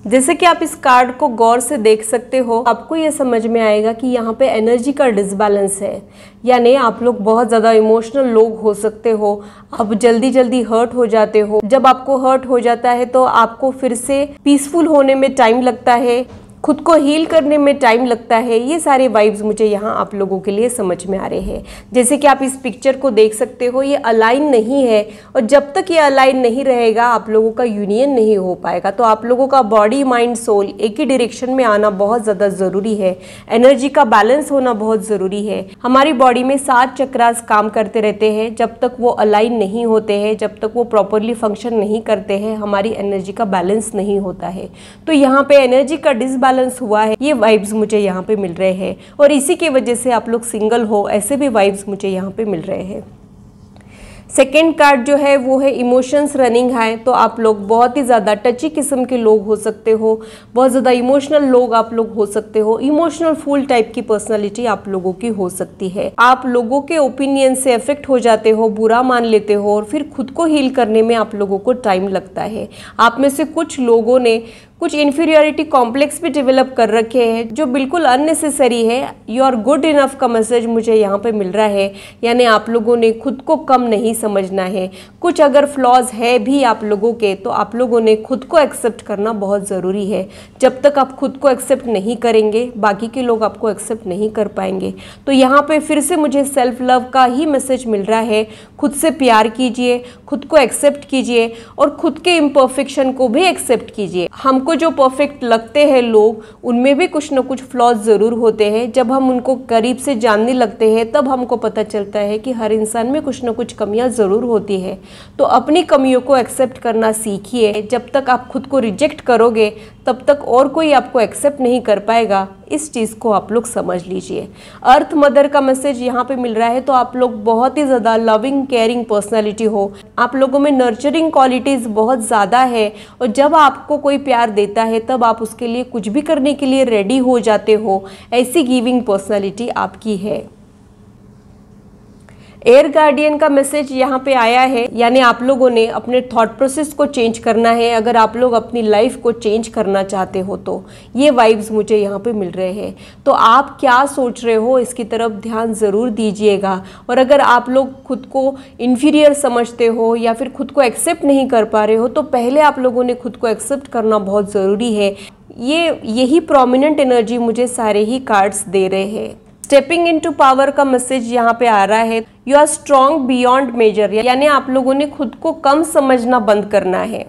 जैसे कि आप इस कार्ड को गौर से देख सकते हो, आपको ये समझ में आएगा कि यहाँ पे एनर्जी का डिसबैलेंस है, यानी आप लोग बहुत ज़्यादा इमोशनल लोग हो सकते हो। आप जल्दी जल्दी हर्ट हो जाते हो। जब आपको हर्ट हो जाता है तो आपको फिर से पीसफुल होने में टाइम लगता है, खुद को हील करने में टाइम लगता है, ये सारे वाइब्स मुझे यहाँ आप लोगों के लिए समझ में आ रहे हैं। जैसे कि आप इस पिक्चर को देख सकते हो, ये अलाइन नहीं है और जब तक ये अलाइन नहीं रहेगा आप लोगों का यूनियन नहीं हो पाएगा। तो आप लोगों का बॉडी माइंड सोल एक ही डायरेक्शन में आना बहुत ज़्यादा ज़रूरी है। एनर्जी का बैलेंस होना बहुत ज़रूरी है। हमारी बॉडी में 7 चक्रास काम करते रहते हैं, जब तक वो अलाइन नहीं होते हैं, जब तक वो प्रॉपरली फंक्शन नहीं करते हैं, हमारी एनर्जी का बैलेंस नहीं होता है। तो यहाँ पे एनर्जी का डिसबैलेंस हुआ है, ये वाइब्स मुझे यहाँ पे मिल रहे हैं और इसी की वजह से आप लोग सिंगल हो, ऐसे भी वाइब्स मुझे यहाँ पे मिल रहे हैं। सेकेंड कार्ड जो है वो है इमोशंस रनिंग हाई। तो आप लोग बहुत ही ज़्यादा टची किस्म के लोग हो सकते हो, बहुत ज़्यादा इमोशनल लोग आप लोग हो सकते हो, इमोशनल फुल टाइप की पर्सनालिटी आप लोगों की हो सकती है। आप लोगों के ओपिनियन से अफेक्ट हो जाते हो, बुरा मान लेते हो और फिर खुद को हील करने में आप लोगों को टाइम लगता है। आप में से कुछ लोगों ने कुछ इन्फीरियरिटी कॉम्प्लेक्स भी डेवलप कर रखे हैं जो बिल्कुल अननेसेसरी है। यू आर गुड इनफ का मैसेज मुझे यहाँ पे मिल रहा है, यानी आप लोगों ने खुद को कम नहीं समझना है। कुछ अगर फ्लॉज है भी आप लोगों के, तो आप लोगों ने खुद को एक्सेप्ट करना बहुत ज़रूरी है। जब तक आप खुद को एक्सेप्ट नहीं करेंगे, बाकी के लोग आपको एक्सेप्ट नहीं कर पाएंगे। तो यहाँ पे फिर से मुझे सेल्फ लव का ही मैसेज मिल रहा है। खुद से प्यार कीजिए, खुद को एक्सेप्ट कीजिए और खुद के इम्परफेक्शन को भी एक्सेप्ट कीजिए। हमको जो परफेक्ट लगते हैं लोग, उनमें भी कुछ ना कुछ फ्लॉज ज़रूर होते हैं। जब हम उनको करीब से जानने लगते हैं तब हमको पता चलता है कि हर इंसान में कुछ ना कुछ कमियां ज़रूर होती है। तो अपनी कमियों को एक्सेप्ट करना सीखिए। जब तक आप खुद को रिजेक्ट करोगे तब तक और कोई आपको एक्सेप्ट नहीं कर पाएगा। इस चीज़ को आप लोग समझ लीजिए। अर्थ मदर का मैसेज यहाँ पे मिल रहा है। तो आप लोग बहुत ही ज़्यादा लविंग केयरिंग पर्सनालिटी हो, आप लोगों में नर्चरिंग क्वालिटीज़ बहुत ज़्यादा है और जब आपको कोई प्यार देता है तब आप उसके लिए कुछ भी करने के लिए रेडी हो जाते हो। ऐसी गिविंग पर्सनालिटी आपकी है। एयर गार्डियन का मैसेज यहाँ पे आया है, यानी आप लोगों ने अपने थॉट प्रोसेस को चेंज करना है। अगर आप लोग अपनी लाइफ को चेंज करना चाहते हो तो ये वाइब्स मुझे यहाँ पे मिल रहे हैं। तो आप क्या सोच रहे हो इसकी तरफ ध्यान ज़रूर दीजिएगा। और अगर आप लोग खुद को इन्फीरियर समझते हो या फिर खुद को एक्सेप्ट नहीं कर पा रहे हो, तो पहले आप लोगों ने खुद को एक्सेप्ट करना बहुत ज़रूरी है। यही प्रोमिनेंट एनर्जी मुझे सारे ही कार्ड्स दे रहे हैं। स्टेपिंग इनटू पावर का मैसेज यहाँ पे आ रहा है। You are strong beyond measure, यानी आप लोगों ने खुद को कम समझना बंद करना है।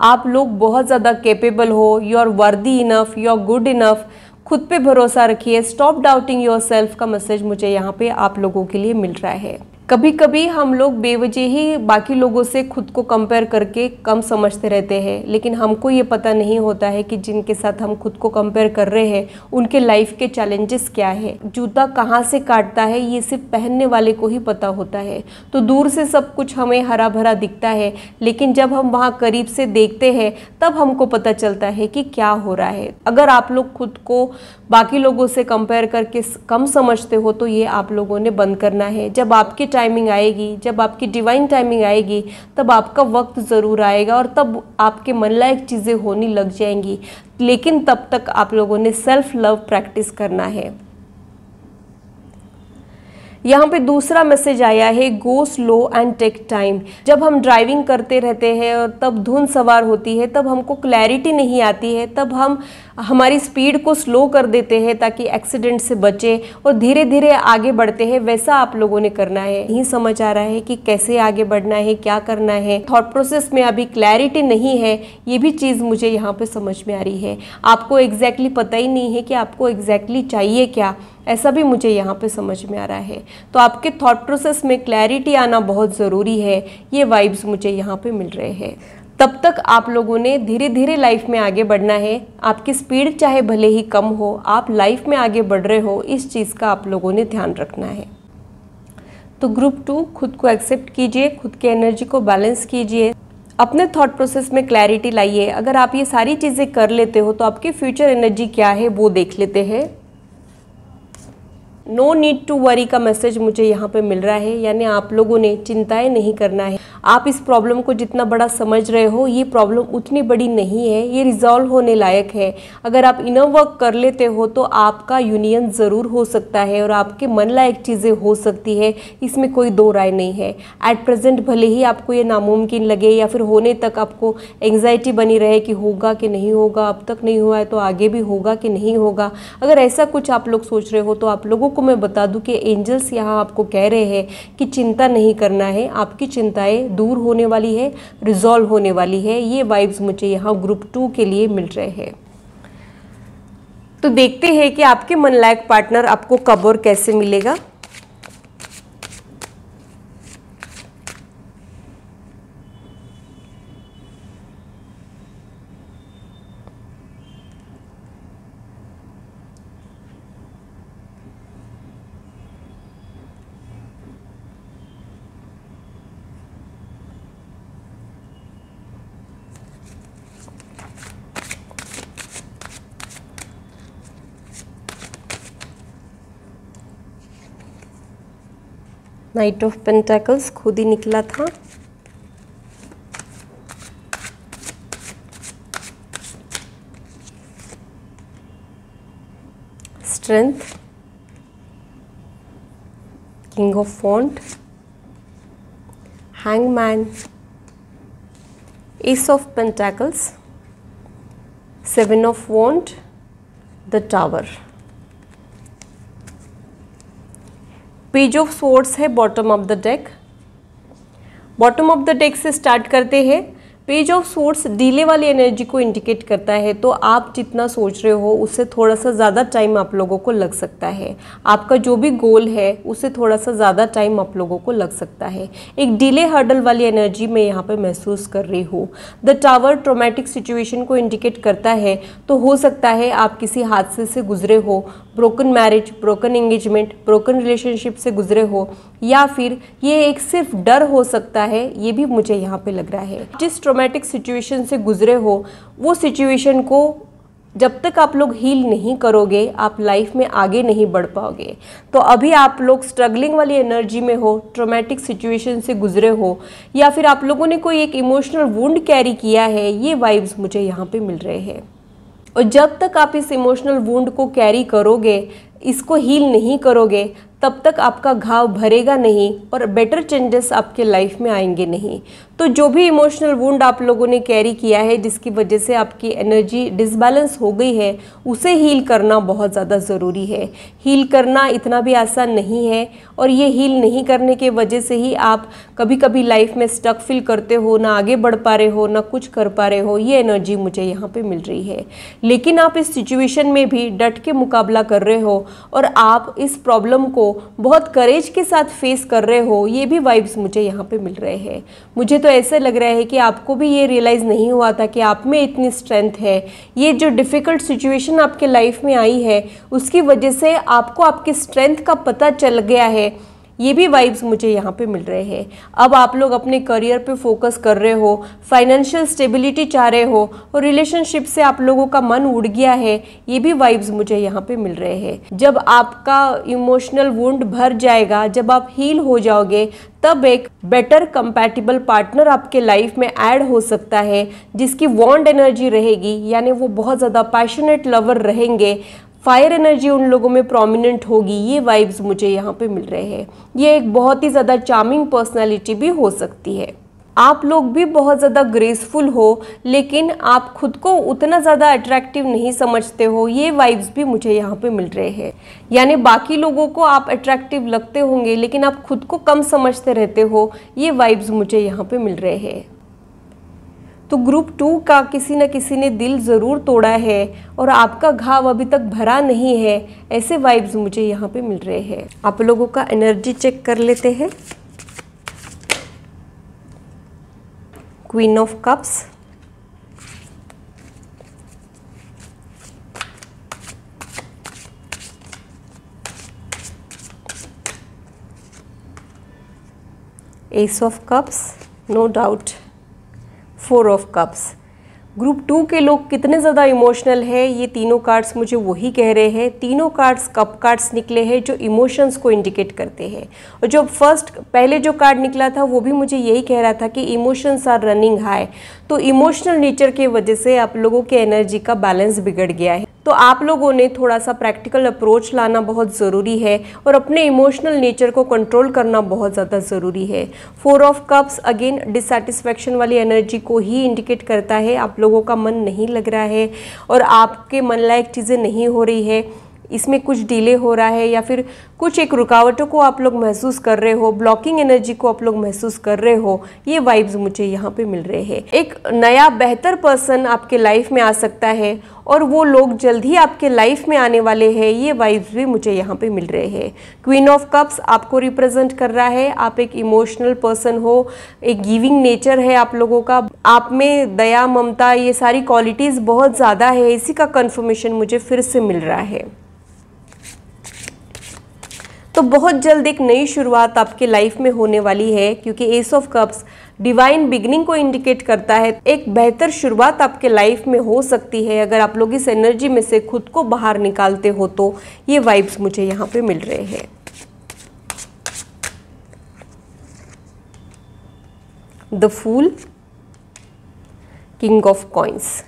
आप लोग बहुत ज़्यादा कैपेबल हो, you are worthy enough, you are good enough. खुद पे भरोसा रखिए। स्टॉप डाउटिंग योर सेल्फ का मैसेज मुझे यहाँ पे आप लोगों के लिए मिल रहा है। कभी कभी हम लोग बेवजह ही बाकी लोगों से खुद को कंपेयर करके कम समझते रहते हैं, लेकिन हमको ये पता नहीं होता है कि जिनके साथ हम खुद को कंपेयर कर रहे हैं उनके लाइफ के चैलेंजेस क्या है। जूता कहाँ से काटता है ये सिर्फ पहनने वाले को ही पता होता है। तो दूर से सब कुछ हमें हरा भरा दिखता है, लेकिन जब हम वहाँ करीब से देखते हैं तब हमको पता चलता है कि क्या हो रहा है। अगर आप लोग खुद को बाकी लोगों से कंपेयर करके कम समझते हो तो ये आप लोगों ने बंद करना है। जब आपकी टाइमिंग आएगी, जब आपकी डिवाइन टाइमिंग आएगी, तब आपका वक्त ज़रूर आएगा और तब आपके मन लायक चीज़ें होने लग जाएंगी। लेकिन तब तक आप लोगों ने सेल्फ लव प्रैक्टिस करना है। यहाँ पे दूसरा मैसेज आया है, go slow and take time. जब हम ड्राइविंग करते रहते हैं और तब धुन सवार होती है, तब हमको क्लैरिटी नहीं आती है, तब हम हमारी स्पीड को स्लो कर देते हैं ताकि एक्सीडेंट से बचे और धीरे धीरे आगे बढ़ते हैं। वैसा आप लोगों ने करना है। नहीं समझ आ रहा है कि कैसे आगे बढ़ना है, क्या करना है, थॉट प्रोसेस में अभी क्लैरिटी नहीं है, ये भी चीज़ मुझे यहाँ पे समझ में आ रही है। आपको एग्जैक्टली पता ही नहीं है कि आपको एग्जैक्टली चाहिए क्या, ऐसा भी मुझे यहाँ पे समझ में आ रहा है। तो आपके थॉट प्रोसेस में क्लैरिटी आना बहुत ज़रूरी है। ये वाइब्स मुझे यहाँ पे मिल रहे हैं। तब तक आप लोगों ने धीरे धीरे लाइफ में आगे बढ़ना है। आपकी स्पीड चाहे भले ही कम हो, आप लाइफ में आगे बढ़ रहे हो, इस चीज़ का आप लोगों ने ध्यान रखना है। तो ग्रुप 2, खुद को एक्सेप्ट कीजिए, खुद की एनर्जी को बैलेंस कीजिए, अपने थॉट प्रोसेस में क्लैरिटी लाइए। अगर आप ये सारी चीज़ें कर लेते हो तो आपकी फ्यूचर एनर्जी क्या है वो देख लेते हैं। नो नीड टू वरी का मैसेज मुझे यहाँ पे मिल रहा है, यानी आप लोगों ने चिंताएं नहीं करना है। आप इस प्रॉब्लम को जितना बड़ा समझ रहे हो, ये प्रॉब्लम उतनी बड़ी नहीं है, ये रिजॉल्व होने लायक है। अगर आप इनर वर्क कर लेते हो तो आपका यूनियन ज़रूर हो सकता है और आपके मन लायक चीज़ें हो सकती है, इसमें कोई दो राय नहीं है। एट प्रेजेंट भले ही आपको ये नामुमकिन लगे या फिर होने तक आपको एंग्जाइटी बनी रहे कि होगा कि नहीं होगा, अब तक नहीं हुआ है तो आगे भी होगा कि नहीं होगा, अगर ऐसा कुछ आप लोग सोच रहे हो तो आप लोगों को मैं बता दूं कि एंजल्स यहाँ आपको कह रहे हैं कि चिंता नहीं करना है, आपकी चिंताएं दूर होने वाली है, रिजॉल्व होने वाली है। ये वाइब्स मुझे यहाँ ग्रुप 2 के लिए मिल रहे हैं। तो देखते हैं कि आपके मन लायक पार्टनर आपको कब और कैसे मिलेगा। नाइट ऑफ पेंटेकल्स खुद ही निकला था। Strength, king of wand, hangman, ace of pentacles, seven of wand, the tower, page of swords है bottom of the deck. Bottom of the deck से स्टार्ट करते हैं। पेज ऑफ सोर्ड्स डीले वाली energy को इंडिकेट करता है, तो आप जितना सोच रहे हो उससे थोड़ा सा ज़्यादा टाइम आप लोगों को लग सकता है। आपका जो भी गोल है उससे थोड़ा सा ज़्यादा टाइम आप लोगों को लग सकता है। एक डिले हर्डल वाली एनर्जी मैं यहाँ पे महसूस कर रही हूँ। द टावर ट्रॉमेटिक सिचुएशन को इंडिकेट करता है, तो हो सकता है आप किसी हादसे से गुजरे हो, broken marriage, broken engagement, broken relationship से गुजरे हो, या फिर ये एक सिर्फ डर हो सकता है, ये भी मुझे यहाँ पे लग रहा है। जिस ट्रॉमेटिक सिचुएशन से गुजरे हो वो सिचुएशन को जब तक आप लोग हील नहीं करोगे आप लाइफ में आगे नहीं बढ़ पाओगे। तो अभी आप लोग स्ट्रगलिंग वाली एनर्जी में हो, ट्रॉमेटिक सिचुएशन से गुजरे हो, या फिर आप लोगों ने कोई एक इमोशनल वुंड कैरी किया है, ये वाइब्स मुझे यहाँ पे मिल रहे हैं। और जब तक आप इस इमोशनल वुंड को कैरी करोगे, इसको हील नहीं करोगे, तब तक आपका घाव भरेगा नहीं और बेटर चेंजेस आपके लाइफ में आएंगे नहीं। तो जो भी इमोशनल वुंड आप लोगों ने कैरी किया है जिसकी वजह से आपकी एनर्जी डिसबैलेंस हो गई है, उसे हील करना बहुत ज़्यादा ज़रूरी है। हील करना इतना भी आसान नहीं है, और ये हील नहीं करने के वजह से ही आप कभी कभी लाइफ में स्टक फील करते हो, ना आगे बढ़ पा रहे हो, ना कुछ कर पा रहे हो। ये एनर्जी मुझे यहाँ पे मिल रही है। लेकिन आप इस सिचुएशन में भी डट के मुकाबला कर रहे हो और आप इस प्रॉब्लम को बहुत करेज के साथ फेस कर रहे हो, ये भी वाइब्स मुझे यहाँ पे मिल रहे हैं। मुझे तो ऐसे लग रहा है कि आपको भी ये रियलाइज़ नहीं हुआ था कि आप में इतनी स्ट्रेंथ है। ये जो डिफ़िकल्ट सिचुएशन आपके लाइफ में आई है उसकी वजह से आपको आपकी स्ट्रेंथ का पता चल गया है, ये भी वाइब्स मुझे यहाँ पे मिल रहे हैं। अब आप लोग अपने करियर पे फोकस कर रहे हो, फाइनेंशियल स्टेबिलिटी चाह रहे हो, और रिलेशनशिप से आप लोगों का मन उड़ गया है, ये भी वाइब्स मुझे यहाँ पे मिल रहे हैं। जब आपका इमोशनल वुंड भर जाएगा, जब आप हील हो जाओगे, तब एक बेटर कंपैटिबल पार्टनर आपके लाइफ में ऐड हो सकता है, जिसकी वॉन्ड एनर्जी रहेगी, यानी वो बहुत ज़्यादा पैशनेट लवर रहेंगे, फायर एनर्जी उन लोगों में प्रोमिनेंट होगी। ये वाइब्स मुझे यहाँ पे मिल रहे हैं। ये एक बहुत ही ज़्यादा चार्मिंग पर्सनालिटी भी हो सकती है। आप लोग भी बहुत ज़्यादा ग्रेसफुल हो, लेकिन आप खुद को उतना ज़्यादा अट्रैक्टिव नहीं समझते हो, ये वाइब्स भी मुझे यहाँ पे मिल रहे हैं। यानी बाकी लोगों को आप अट्रैक्टिव लगते होंगे लेकिन आप खुद को कम समझते रहते हो, ये वाइब्स मुझे यहाँ पे मिल रहे हैं। तो ग्रुप 2 का किसी न किसी ने दिल ज़रूर तोड़ा है और आपका घाव अभी तक भरा नहीं है, ऐसे वाइब्स मुझे यहाँ पे मिल रहे हैं। आप लोगों का एनर्जी चेक कर लेते हैं। Queen of cups, ace of cups, no doubt, 4 of cups. Group 2 के लोग कितने ज़्यादा इमोशनल है, ये तीनों कार्ड्स मुझे वही कह रहे हैं। तीनों कार्ड्स कप कार्ड्स निकले हैं जो इमोशंस को इंडिकेट करते हैं। और जो पहले जो कार्ड निकला था वो भी मुझे यही कह रहा था कि इमोशंस आर रनिंग हाई। तो इमोशनल नेचर की वजह से आप लोगों के एनर्जी का बैलेंस बिगड़ गया है। तो आप लोगों ने थोड़ा सा प्रैक्टिकल अप्रोच लाना बहुत ज़रूरी है और अपने इमोशनल नेचर को कंट्रोल करना बहुत ज़्यादा ज़रूरी है। 4 ऑफ कप्स अगेन डिससैटिस्फैक्शन वाली एनर्जी को ही इंडिकेट करता है। आप लोगों का मन नहीं लग रहा है और आपके मन लायक चीज़ें नहीं हो रही है, इसमें कुछ डिले हो रहा है या फिर कुछ एक रुकावटों को आप लोग महसूस कर रहे हो, ब्लॉकिंग एनर्जी को आप लोग महसूस कर रहे हो, ये वाइब्स मुझे यहाँ पे मिल रहे हैं। एक नया बेहतर पर्सन आपके लाइफ में आ सकता है और वो लोग जल्द ही आपके लाइफ में आने वाले हैं, ये वाइब्स भी मुझे यहाँ पे मिल रहे हैं। क्वीन ऑफ कप्स आपको रिप्रेजेंट कर रहा है। आप एक इमोशनल पर्सन हो, एक गिविंग नेचर है आप लोगों का, आप में दया ममता ये सारी क्वालिटीज़ बहुत ज़्यादा है, इसी का कन्फर्मेशन मुझे फिर से मिल रहा है। तो बहुत जल्द एक नई शुरुआत आपके लाइफ में होने वाली है, क्योंकि S of cups divine beginning को इंडिकेट करता है। एक बेहतर शुरुआत आपके लाइफ में हो सकती है अगर आप लोग इस एनर्जी में से खुद को बाहर निकालते हो, तो ये वाइब्स मुझे यहाँ पे मिल रहे हैं। The fool, king of coins,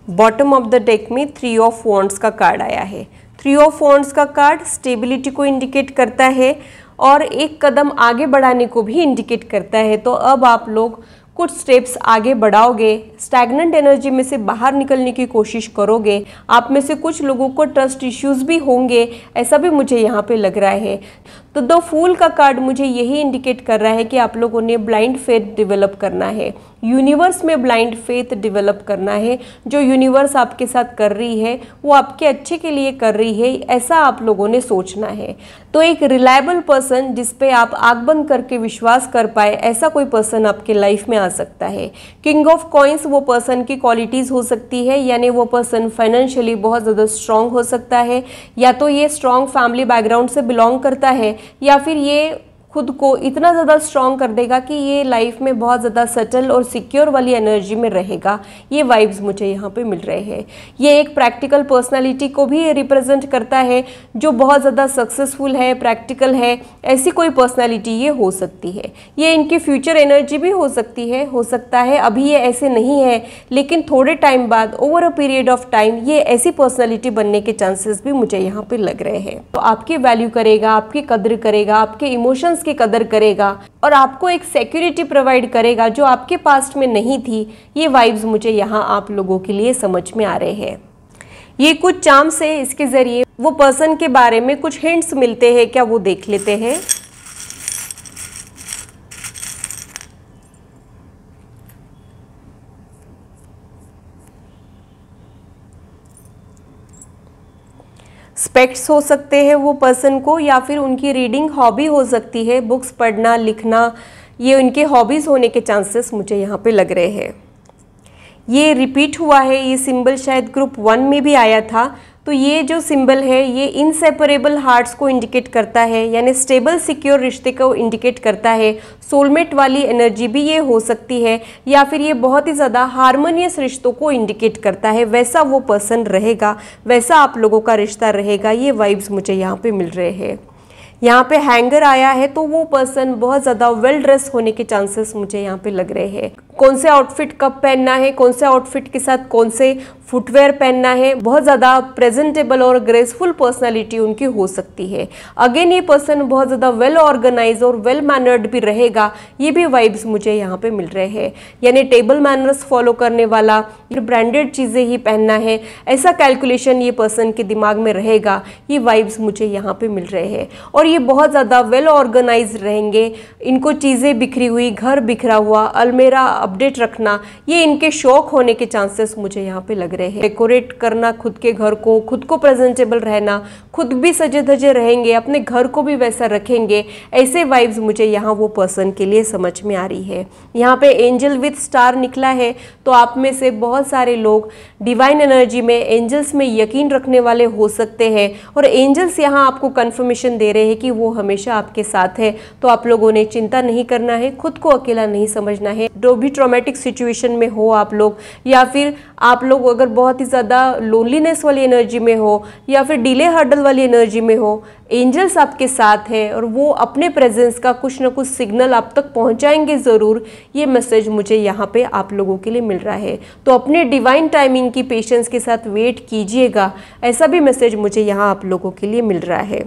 bottom of the deck में 3 ऑफ वॉन्ड्स का कार्ड आया है। 3 ऑफ वॉन्ड्स का कार्ड स्टेबिलिटी को इंडिकेट करता है और एक कदम आगे बढ़ाने को भी इंडिकेट करता है। तो अब आप लोग कुछ स्टेप्स आगे बढ़ाओगे, स्टैग्नेंट एनर्जी में से बाहर निकलने की कोशिश करोगे। आप में से कुछ लोगों को ट्रस्ट इश्यूज भी होंगे, ऐसा भी मुझे यहाँ पे लग रहा है। तो द फूल का कार्ड मुझे यही इंडिकेट कर रहा है कि आप लोगों ने ब्लाइंड फेथ डेवलप करना है, यूनिवर्स में ब्लाइंड फेथ डेवलप करना है। जो यूनिवर्स आपके साथ कर रही है वो आपके अच्छे के लिए कर रही है, ऐसा आप लोगों ने सोचना है। तो एक रिलायबल पर्सन जिस पे आप आंख बंद करके विश्वास कर पाए, ऐसा कोई पर्सन आपके लाइफ में आ सकता है। किंग ऑफ कॉइंस वो पर्सन की क्वालिटीज़ हो सकती है, यानी वो पर्सन फाइनेंशियली बहुत ज़्यादा स्ट्रांग हो सकता है, या तो ये स्ट्रांग फैमिली बैकग्राउंड से बिलोंग करता है, या फिर ये खुद को इतना ज़्यादा स्ट्रॉन्ग कर देगा कि ये लाइफ में बहुत ज़्यादा सटल और सिक्योर वाली एनर्जी में रहेगा। ये वाइब्स मुझे यहाँ पे मिल रहे हैं। ये एक प्रैक्टिकल पर्सनालिटी को भी रिप्रेजेंट करता है जो बहुत ज़्यादा सक्सेसफुल है, प्रैक्टिकल है, ऐसी कोई पर्सनालिटी ये हो सकती है। ये इनकी फ्यूचर एनर्जी भी हो सकती है, हो सकता है अभी ये ऐसे नहीं है, लेकिन थोड़े टाइम बाद over a period of time ये ऐसी पर्सनालिटी बनने के चांसेस भी मुझे यहाँ पे लग रहे हैं। तो आपकी वैल्यू करेगा, आपकी कदर करेगा, आपके इमोशंस की कदर करेगा और आपको एक सिक्योरिटी प्रोवाइड करेगा जो आपके पास्ट में नहीं थी। ये वाइब्स मुझे यहाँ आप लोगों के लिए समझ में आ रहे हैं। ये कुछ चार्म्स है, इसके जरिए वो पर्सन के बारे में कुछ हिंट्स मिलते हैं, क्या वो देख लेते हैं। स्पेक्ट्स हो सकते हैं वो पर्सन को, या फिर उनकी रीडिंग हॉबी हो सकती है, बुक्स पढ़ना लिखना, ये उनके हॉबीज़ होने के चांसेस मुझे यहाँ पे लग रहे हैं। ये रिपीट हुआ है, ये सिंबल शायद ग्रुप 1 में भी आया था। तो ये जो सिंबल है ये इनसेपरेबल हार्ट्स को इंडिकेट करता है, यानी स्टेबल सिक्योर रिश्ते को इंडिकेट करता है। सोलमेट वाली एनर्जी भी ये हो सकती है, या फिर ये बहुत ही ज़्यादा हार्मोनियस रिश्तों को इंडिकेट करता है। वैसा वो पर्सन रहेगा, वैसा आप लोगों का रिश्ता रहेगा। ये वाइब्स मुझे यहाँ पे मिल रहे हैं। यहाँ पे हैंगर आया है, तो वो पर्सन बहुत ज़्यादा वेल ड्रेस होने के चांसेस मुझे यहाँ पे लग रहे हैं। कौन से आउटफिट कब पहनना है, कौन से आउटफिट के साथ कौन से फुटवेयर पहनना है, बहुत ज़्यादा प्रेजेंटेबल और ग्रेसफुल पर्सनालिटी उनकी हो सकती है। अगेन ये पर्सन बहुत ज़्यादा वेल ऑर्गेनाइज और वेल मैनर्ड भी रहेगा। ये भी वाइब्स मुझे यहाँ पे मिल रहे हैं, यानी टेबल मैनर्स फॉलो करने वाला, ब्रांडेड चीज़ें ही पहनना है, ऐसा कैलकुलेशन ये पर्सन के दिमाग में रहेगा। ये वाइब्स मुझे यहाँ पे मिल रहे हैं। और ये बहुत ज़्यादा वेल ऑर्गेनाइज रहेंगे। इनको चीज़ें बिखरी हुई, घर बिखरा हुआ, अलमेरा अपडेट रखना, ये इनके शौक होने के चांसेस मुझे यहाँ पे लग रहे हैं। डेकोरेट करना खुद के घर को, खुद को प्रेजेंटेबल रहना, खुद भी सजे धजे रहेंगे, अपने घर को भी वैसा रखेंगे, ऐसे वाइब्स मुझे यहाँ वो पर्सन के लिए समझ में आ रही है। यहाँ पे एंजल विथ स्टार निकला है, तो आप में से बहुत सारे लोग डिवाइन एनर्जी में, एंजल्स में यकीन रखने वाले हो सकते हैं, और एंजल्स यहाँ आपको कंफर्मेशन दे रहे हैं कि वो हमेशा आपके साथ है। तो आप लोगों ने चिंता नहीं करना है, खुद को अकेला नहीं समझना है। जो भी ट्रॉमेटिक सिचुएशन में हो आप लोग, या फिर आप लोग अगर बहुत ही ज़्यादा लोनलीनेस वाली एनर्जी में हो, या फिर डिले हर्डल वाली एनर्जी में हो, एंजल्स आपके साथ है और वो अपने प्रेजेंस का कुछ ना कुछ सिग्नल आप तक पहुंचाएंगे ज़रूर। ये मैसेज मुझे यहाँ पे आप लोगों के लिए मिल रहा है। तो अपने डिवाइन टाइमिंग की पेशेंस के साथ वेट कीजिएगा, ऐसा भी मैसेज मुझे यहाँ आप लोगों के लिए मिल रहा है।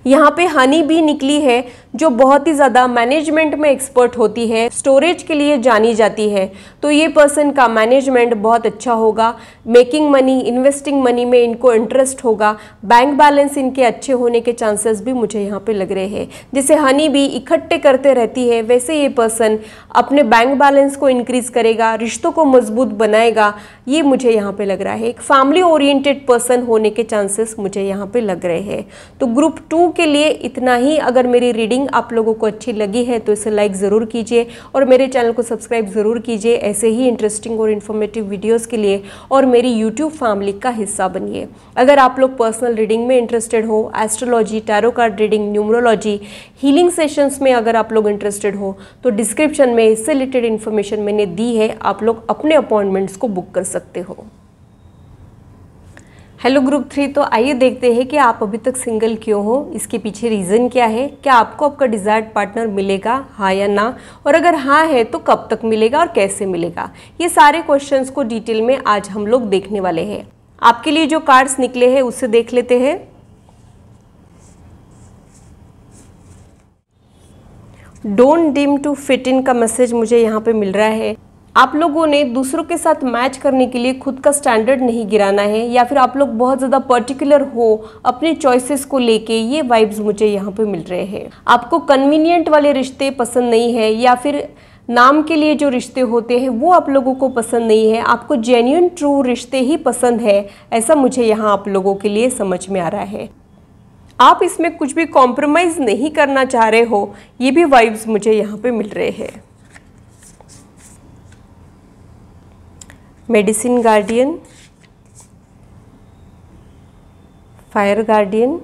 यहाँ पे हनी बी निकली है जो बहुत ही ज़्यादा मैनेजमेंट में एक्सपर्ट होती है, स्टोरेज के लिए जानी जाती है। तो ये पर्सन का मैनेजमेंट बहुत अच्छा होगा, मेकिंग मनी, इन्वेस्टिंग मनी में इनको इंटरेस्ट होगा, बैंक बैलेंस इनके अच्छे होने के चांसेस भी मुझे यहाँ पे लग रहे हैं। जैसे हनी बी इकट्ठे करते रहती है, वैसे ये पर्सन अपने बैंक बैलेंस को इंक्रीज करेगा, रिश्तों को मजबूत बनाएगा, ये मुझे यहाँ पे लग रहा है। एक फैमिली ओरिएंटेड पर्सन होने के चांसेस मुझे यहाँ पे लग रहे हैं। तो ग्रुप 2 के लिए इतना ही। अगर मेरी रीडिंग आप लोगों को अच्छी लगी है तो इसे लाइक ज़रूर कीजिए और मेरे चैनल को सब्सक्राइब ज़रूर कीजिए ऐसे ही इंटरेस्टिंग और इन्फॉर्मेटिव वीडियोस के लिए, और मेरी यूट्यूब फैमिली का हिस्सा बनिए। अगर आप लोग पर्सनल रीडिंग में इंटरेस्टेड हो, astrology, tarot card reading, numerology, healing sessions में अगर आप लोग इंटरेस्टेड हो तो डिस्क्रिप्शन में इससे रिलेटेड इन्फॉर्मेशन मैंने दी है, आप लोग अपने अपॉइंटमेंट्स को बुक कर सकते हो। हेलो ग्रुप 3, तो आइए देखते हैं कि आप अभी तक सिंगल क्यों हो, इसके पीछे रीज़न क्या है, क्या आपको आपका डिज़ायर्ड पार्टनर मिलेगा, हाँ या ना, और अगर हाँ है तो कब तक मिलेगा और कैसे मिलेगा। ये सारे क्वेश्चंस को डिटेल में आज हम लोग देखने वाले हैं। आपके लिए जो कार्ड्स निकले हैं उससे देख लेते हैं। Don't deem to fit in का मैसेज मुझे यहाँ पे मिल रहा है। आप लोगों ने दूसरों के साथ मैच करने के लिए खुद का स्टैंडर्ड नहीं गिराना है, या फिर आप लोग बहुत ज़्यादा पर्टिकुलर हो अपने चॉइसेस को लेके, ये वाइब्स मुझे यहाँ पे मिल रहे हैं। आपको कन्वीनियंट वाले रिश्ते पसंद नहीं है, या फिर नाम के लिए जो रिश्ते होते हैं वो आप लोगों को पसंद नहीं है, आपको जेन्युइन ट्रू रिश्ते ही पसंद है, ऐसा मुझे यहाँ आप लोगों के लिए समझ में आ रहा है। आप इसमें कुछ भी कॉम्प्रोमाइज़ नहीं करना चाह रहे हो, ये भी वाइब्स मुझे यहाँ पे मिल रहे हैं। Medicine guardian, fire guardian,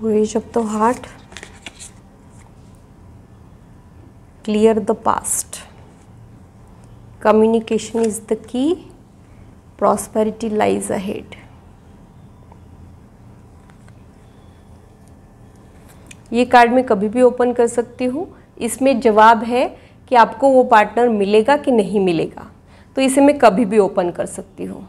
voyage of the heart, clear the past, communication is the key, prosperity lies ahead. ये कार्ड मैं कभी भी ओपन कर सकती हूँ। इसमें जवाब है कि आपको वो पार्टनर मिलेगा कि नहीं मिलेगा, तो इसे मैं कभी भी ओपन कर सकती हूँ।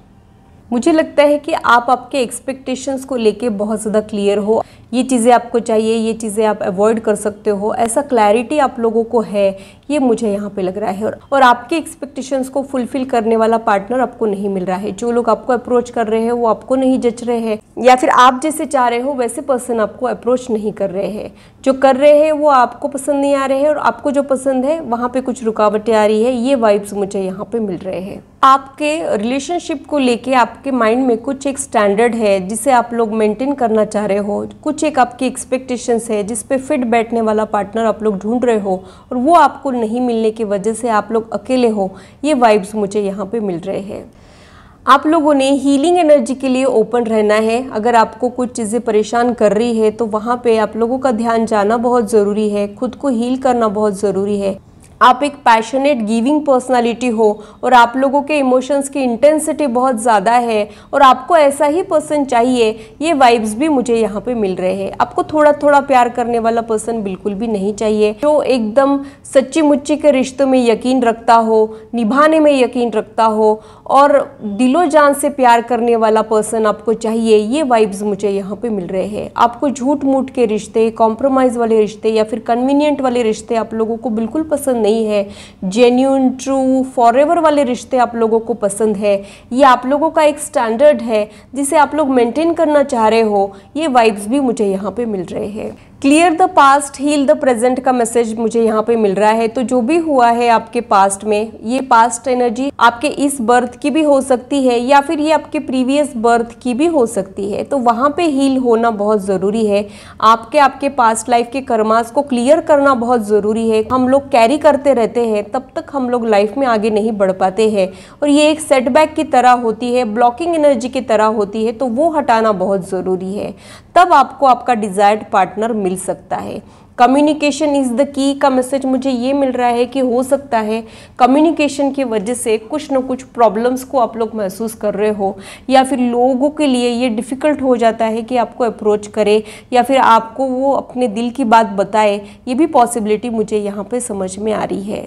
मुझे लगता है कि आप आपके एक्सपेक्टेशंस को लेके बहुत ज़्यादा क्लियर हो, ये चीज़ें आपको चाहिए, ये चीज़ें आप अवॉइड कर सकते हो, ऐसा क्लैरिटी आप लोगों को है, ये मुझे यहाँ पे लग रहा है। और आपके एक्सपेक्टेशंस को फुलफिल करने वाला पार्टनर आपको नहीं मिल रहा है। जो लोग आपको अप्रोच कर रहे हैं वो आपको नहीं जच रहे हैं, या फिर आप जैसे चाह रहे हो वैसे पर्सन आपको अप्रोच नहीं कर रहे हैं। जो कर रहे हैं वो आपको पसंद नहीं आ रहे हैं, और आपको जो पसंद है वहाँ पे कुछ रुकावटें आ रही है। ये वाइब्स मुझे यहाँ पे मिल रहे हैं। आपके रिलेशनशिप को लेके आपके माइंड में कुछ एक स्टैंडर्ड है जिसे आप लोग मेंटेन करना चाह रहे हो, कुछ एक आपकी एक्सपेक्टेशंस है जिस पे फिट बैठने वाला पार्टनर आप लोग ढूंढ रहे हो, और वो आपको नहीं मिलने की वजह से आप लोग अकेले हो। ये वाइब्स मुझे यहाँ पे मिल रहे हैं। आप लोगों ने हीलिंग एनर्जी के लिए ओपन रहना है। अगर आपको कुछ चीज़ें परेशान कर रही है तो वहाँ पे आप लोगों का ध्यान जाना बहुत ज़रूरी है, खुद को हील करना बहुत ज़रूरी है। आप एक पैशनेट गिविंग पर्सनालिटी हो, और आप लोगों के इमोशंस की इंटेंसिटी बहुत ज़्यादा है, और आपको ऐसा ही पर्सन चाहिए। ये वाइब्स भी मुझे यहाँ पे मिल रहे हैं। आपको थोड़ा थोड़ा प्यार करने वाला पर्सन बिल्कुल भी नहीं चाहिए, जो एकदम सच्ची मुच्ची के रिश्तों में यकीन रखता हो, निभाने में यकीन रखता हो, और दिलो जान से प्यार करने वाला पर्सन आपको चाहिए। ये वाइब्स मुझे यहाँ पे मिल रहे हैं। आपको झूठ मूठ के रिश्ते, कॉम्प्रोमाइज़ वाले रिश्ते या फिर कन्वीनियंट वाले रिश्ते आप लोगों को बिल्कुल पसंद नहीं है। जेन्युइन ट्रू फॉरएवर वाले रिश्ते आप लोगों को पसंद है। ये आप लोगों का एक स्टैंडर्ड है जिसे आप लोग मेंटेन करना चाह रहे हो। ये वाइब्स भी मुझे यहाँ पे मिल रहे हैं। Clear the past, heal the present का मैसेज मुझे यहाँ पे मिल रहा है। तो जो भी हुआ है आपके पास्ट में, ये पास्ट एनर्जी आपके इस बर्थ की भी हो सकती है, या फिर ये आपके प्रीवियस बर्थ की भी हो सकती है। तो वहाँ पे हील होना बहुत ज़रूरी है। आपके पास्ट लाइफ के कर्मास को क्लियर करना बहुत ज़रूरी है। हम लोग कैरी करते रहते हैं, तब तक हम लोग लाइफ में आगे नहीं बढ़ पाते हैं, और ये एक सेटबैक की तरह होती है, ब्लॉकिंग एनर्जी की तरह होती है। तो वो हटाना बहुत ज़रूरी है, तब आपको आपका डिज़ायर्ड पार्टनर मिल सकता है। कम्युनिकेशन इज़ द की का मैसेज मुझे ये मिल रहा है कि हो सकता है कम्युनिकेशन की वजह से कुछ ना कुछ प्रॉब्लम्स को आप लोग महसूस कर रहे हो, या फिर लोगों के लिए ये डिफ़िकल्ट हो जाता है कि आपको अप्रोच करे या फिर आपको वो अपने दिल की बात बताए। ये भी पॉसिबिलिटी मुझे यहाँ पे समझ में आ रही है।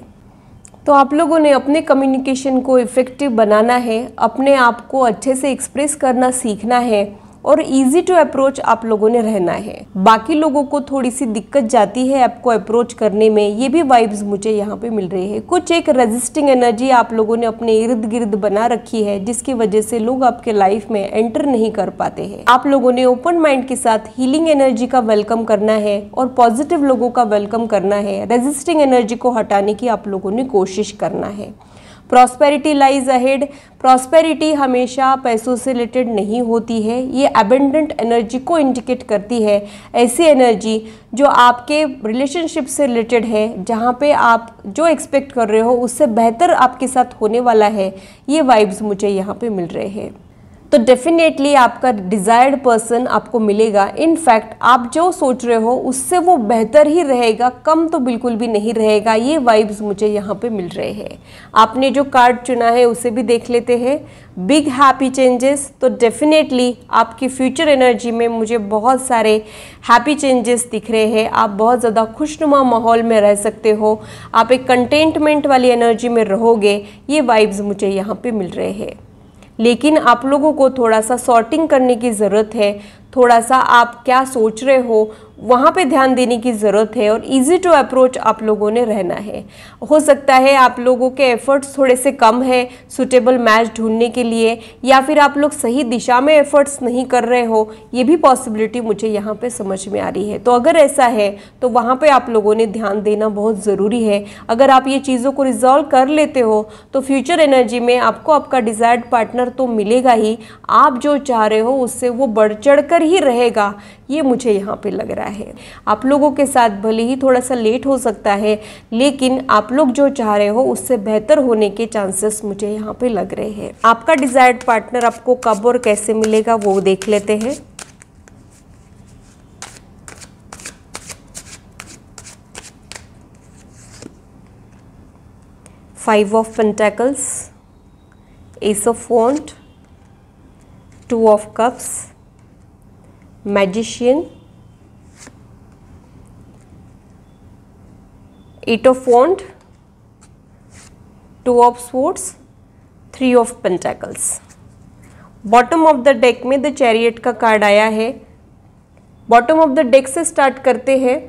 तो आप लोगों ने अपने कम्युनिकेशन को इफ़ेक्टिव बनाना है, अपने आप को अच्छे से एक्सप्रेस करना सीखना है और इजी टू अप्रोच आप लोगों ने रहना है। बाकी लोगों को थोड़ी सी दिक्कत जाती है आपको अप्रोच करने में, ये भी वाइब्स मुझे यहाँ पे मिल रही है। कुछ एक रेजिस्टिंग एनर्जी आप लोगों ने अपने इर्द गिर्द बना रखी है, जिसकी वजह से लोग आपके लाइफ में एंटर नहीं कर पाते हैं। आप लोगों ने ओपन माइंड के साथ हीलिंग एनर्जी का वेलकम करना है और पॉजिटिव लोगों का वेलकम करना है। रेजिस्टिंग एनर्जी को हटाने की आप लोगों ने कोशिश करना है। Prosperity lies ahead. प्रॉस्पेरिटी हमेशा पैसों से रिलेटेड नहीं होती है, ये अबेंडेंट एनर्जी को इंडिकेट करती है। ऐसी एनर्जी जो आपके रिलेशनशिप से रिलेटेड है, जहाँ पे आप जो एक्सपेक्ट कर रहे हो उससे बेहतर आपके साथ होने वाला है, ये वाइब्स मुझे यहाँ पे मिल रहे हैं। तो डेफिनेटली आपका डिज़ायर्ड पर्सन आपको मिलेगा। इनफैक्ट आप जो सोच रहे हो उससे वो बेहतर ही रहेगा, कम तो बिल्कुल भी नहीं रहेगा। ये वाइब्स मुझे यहाँ पे मिल रहे हैं। आपने जो कार्ड चुना है उसे भी देख लेते हैं, बिग हैप्पी चेंजेस। तो डेफिनेटली आपकी फ्यूचर एनर्जी में मुझे बहुत सारे हैप्पी चेंजेस दिख रहे हैं। आप बहुत ज़्यादा खुशनुमा माहौल में रह सकते हो, आप एक कंटेंटमेंट वाली एनर्जी में रहोगे, ये वाइब्स मुझे यहाँ पे मिल रहे हैं। लेकिन आप लोगों को थोड़ा सा सॉर्टिंग करने की ज़रूरत है, थोड़ा सा आप क्या सोच रहे हो वहाँ पे ध्यान देने की ज़रूरत है और इजी टू अप्रोच आप लोगों ने रहना है। हो सकता है आप लोगों के एफर्ट्स थोड़े से कम है सुटेबल मैच ढूंढने के लिए, या फिर आप लोग सही दिशा में एफर्ट्स नहीं कर रहे हो, ये भी पॉसिबिलिटी मुझे यहाँ पे समझ में आ रही है। तो अगर ऐसा है तो वहाँ पे आप लोगों ने ध्यान देना बहुत ज़रूरी है। अगर आप ये चीज़ों को रिजॉल्व कर लेते हो तो फ्यूचर एनर्जी में आपको आपका डिज़ायर्ड पार्टनर तो मिलेगा ही, आप जो चाह रहे हो उससे वो बढ़ चढ़ कर ही रहेगा, ये मुझे यहाँ पे लग रहा है। आप लोगों के साथ भले ही थोड़ा सा लेट हो सकता है, लेकिन आप लोग जो चाह रहे हो उससे बेहतर होने के चांसेस मुझे यहाँ पे लग रहे हैं। आपका डिजायर्ड पार्टनर आपको कब और कैसे मिलेगा वो देख लेते हैं। Five of pentacles, ace of wand, two of cups, magician, eight of wand, two of swords, three of pentacles. Bottom of the deck में द चैरियट का कार्ड आया है। बॉटम ऑफ द डेक से स्टार्ट करते हैं।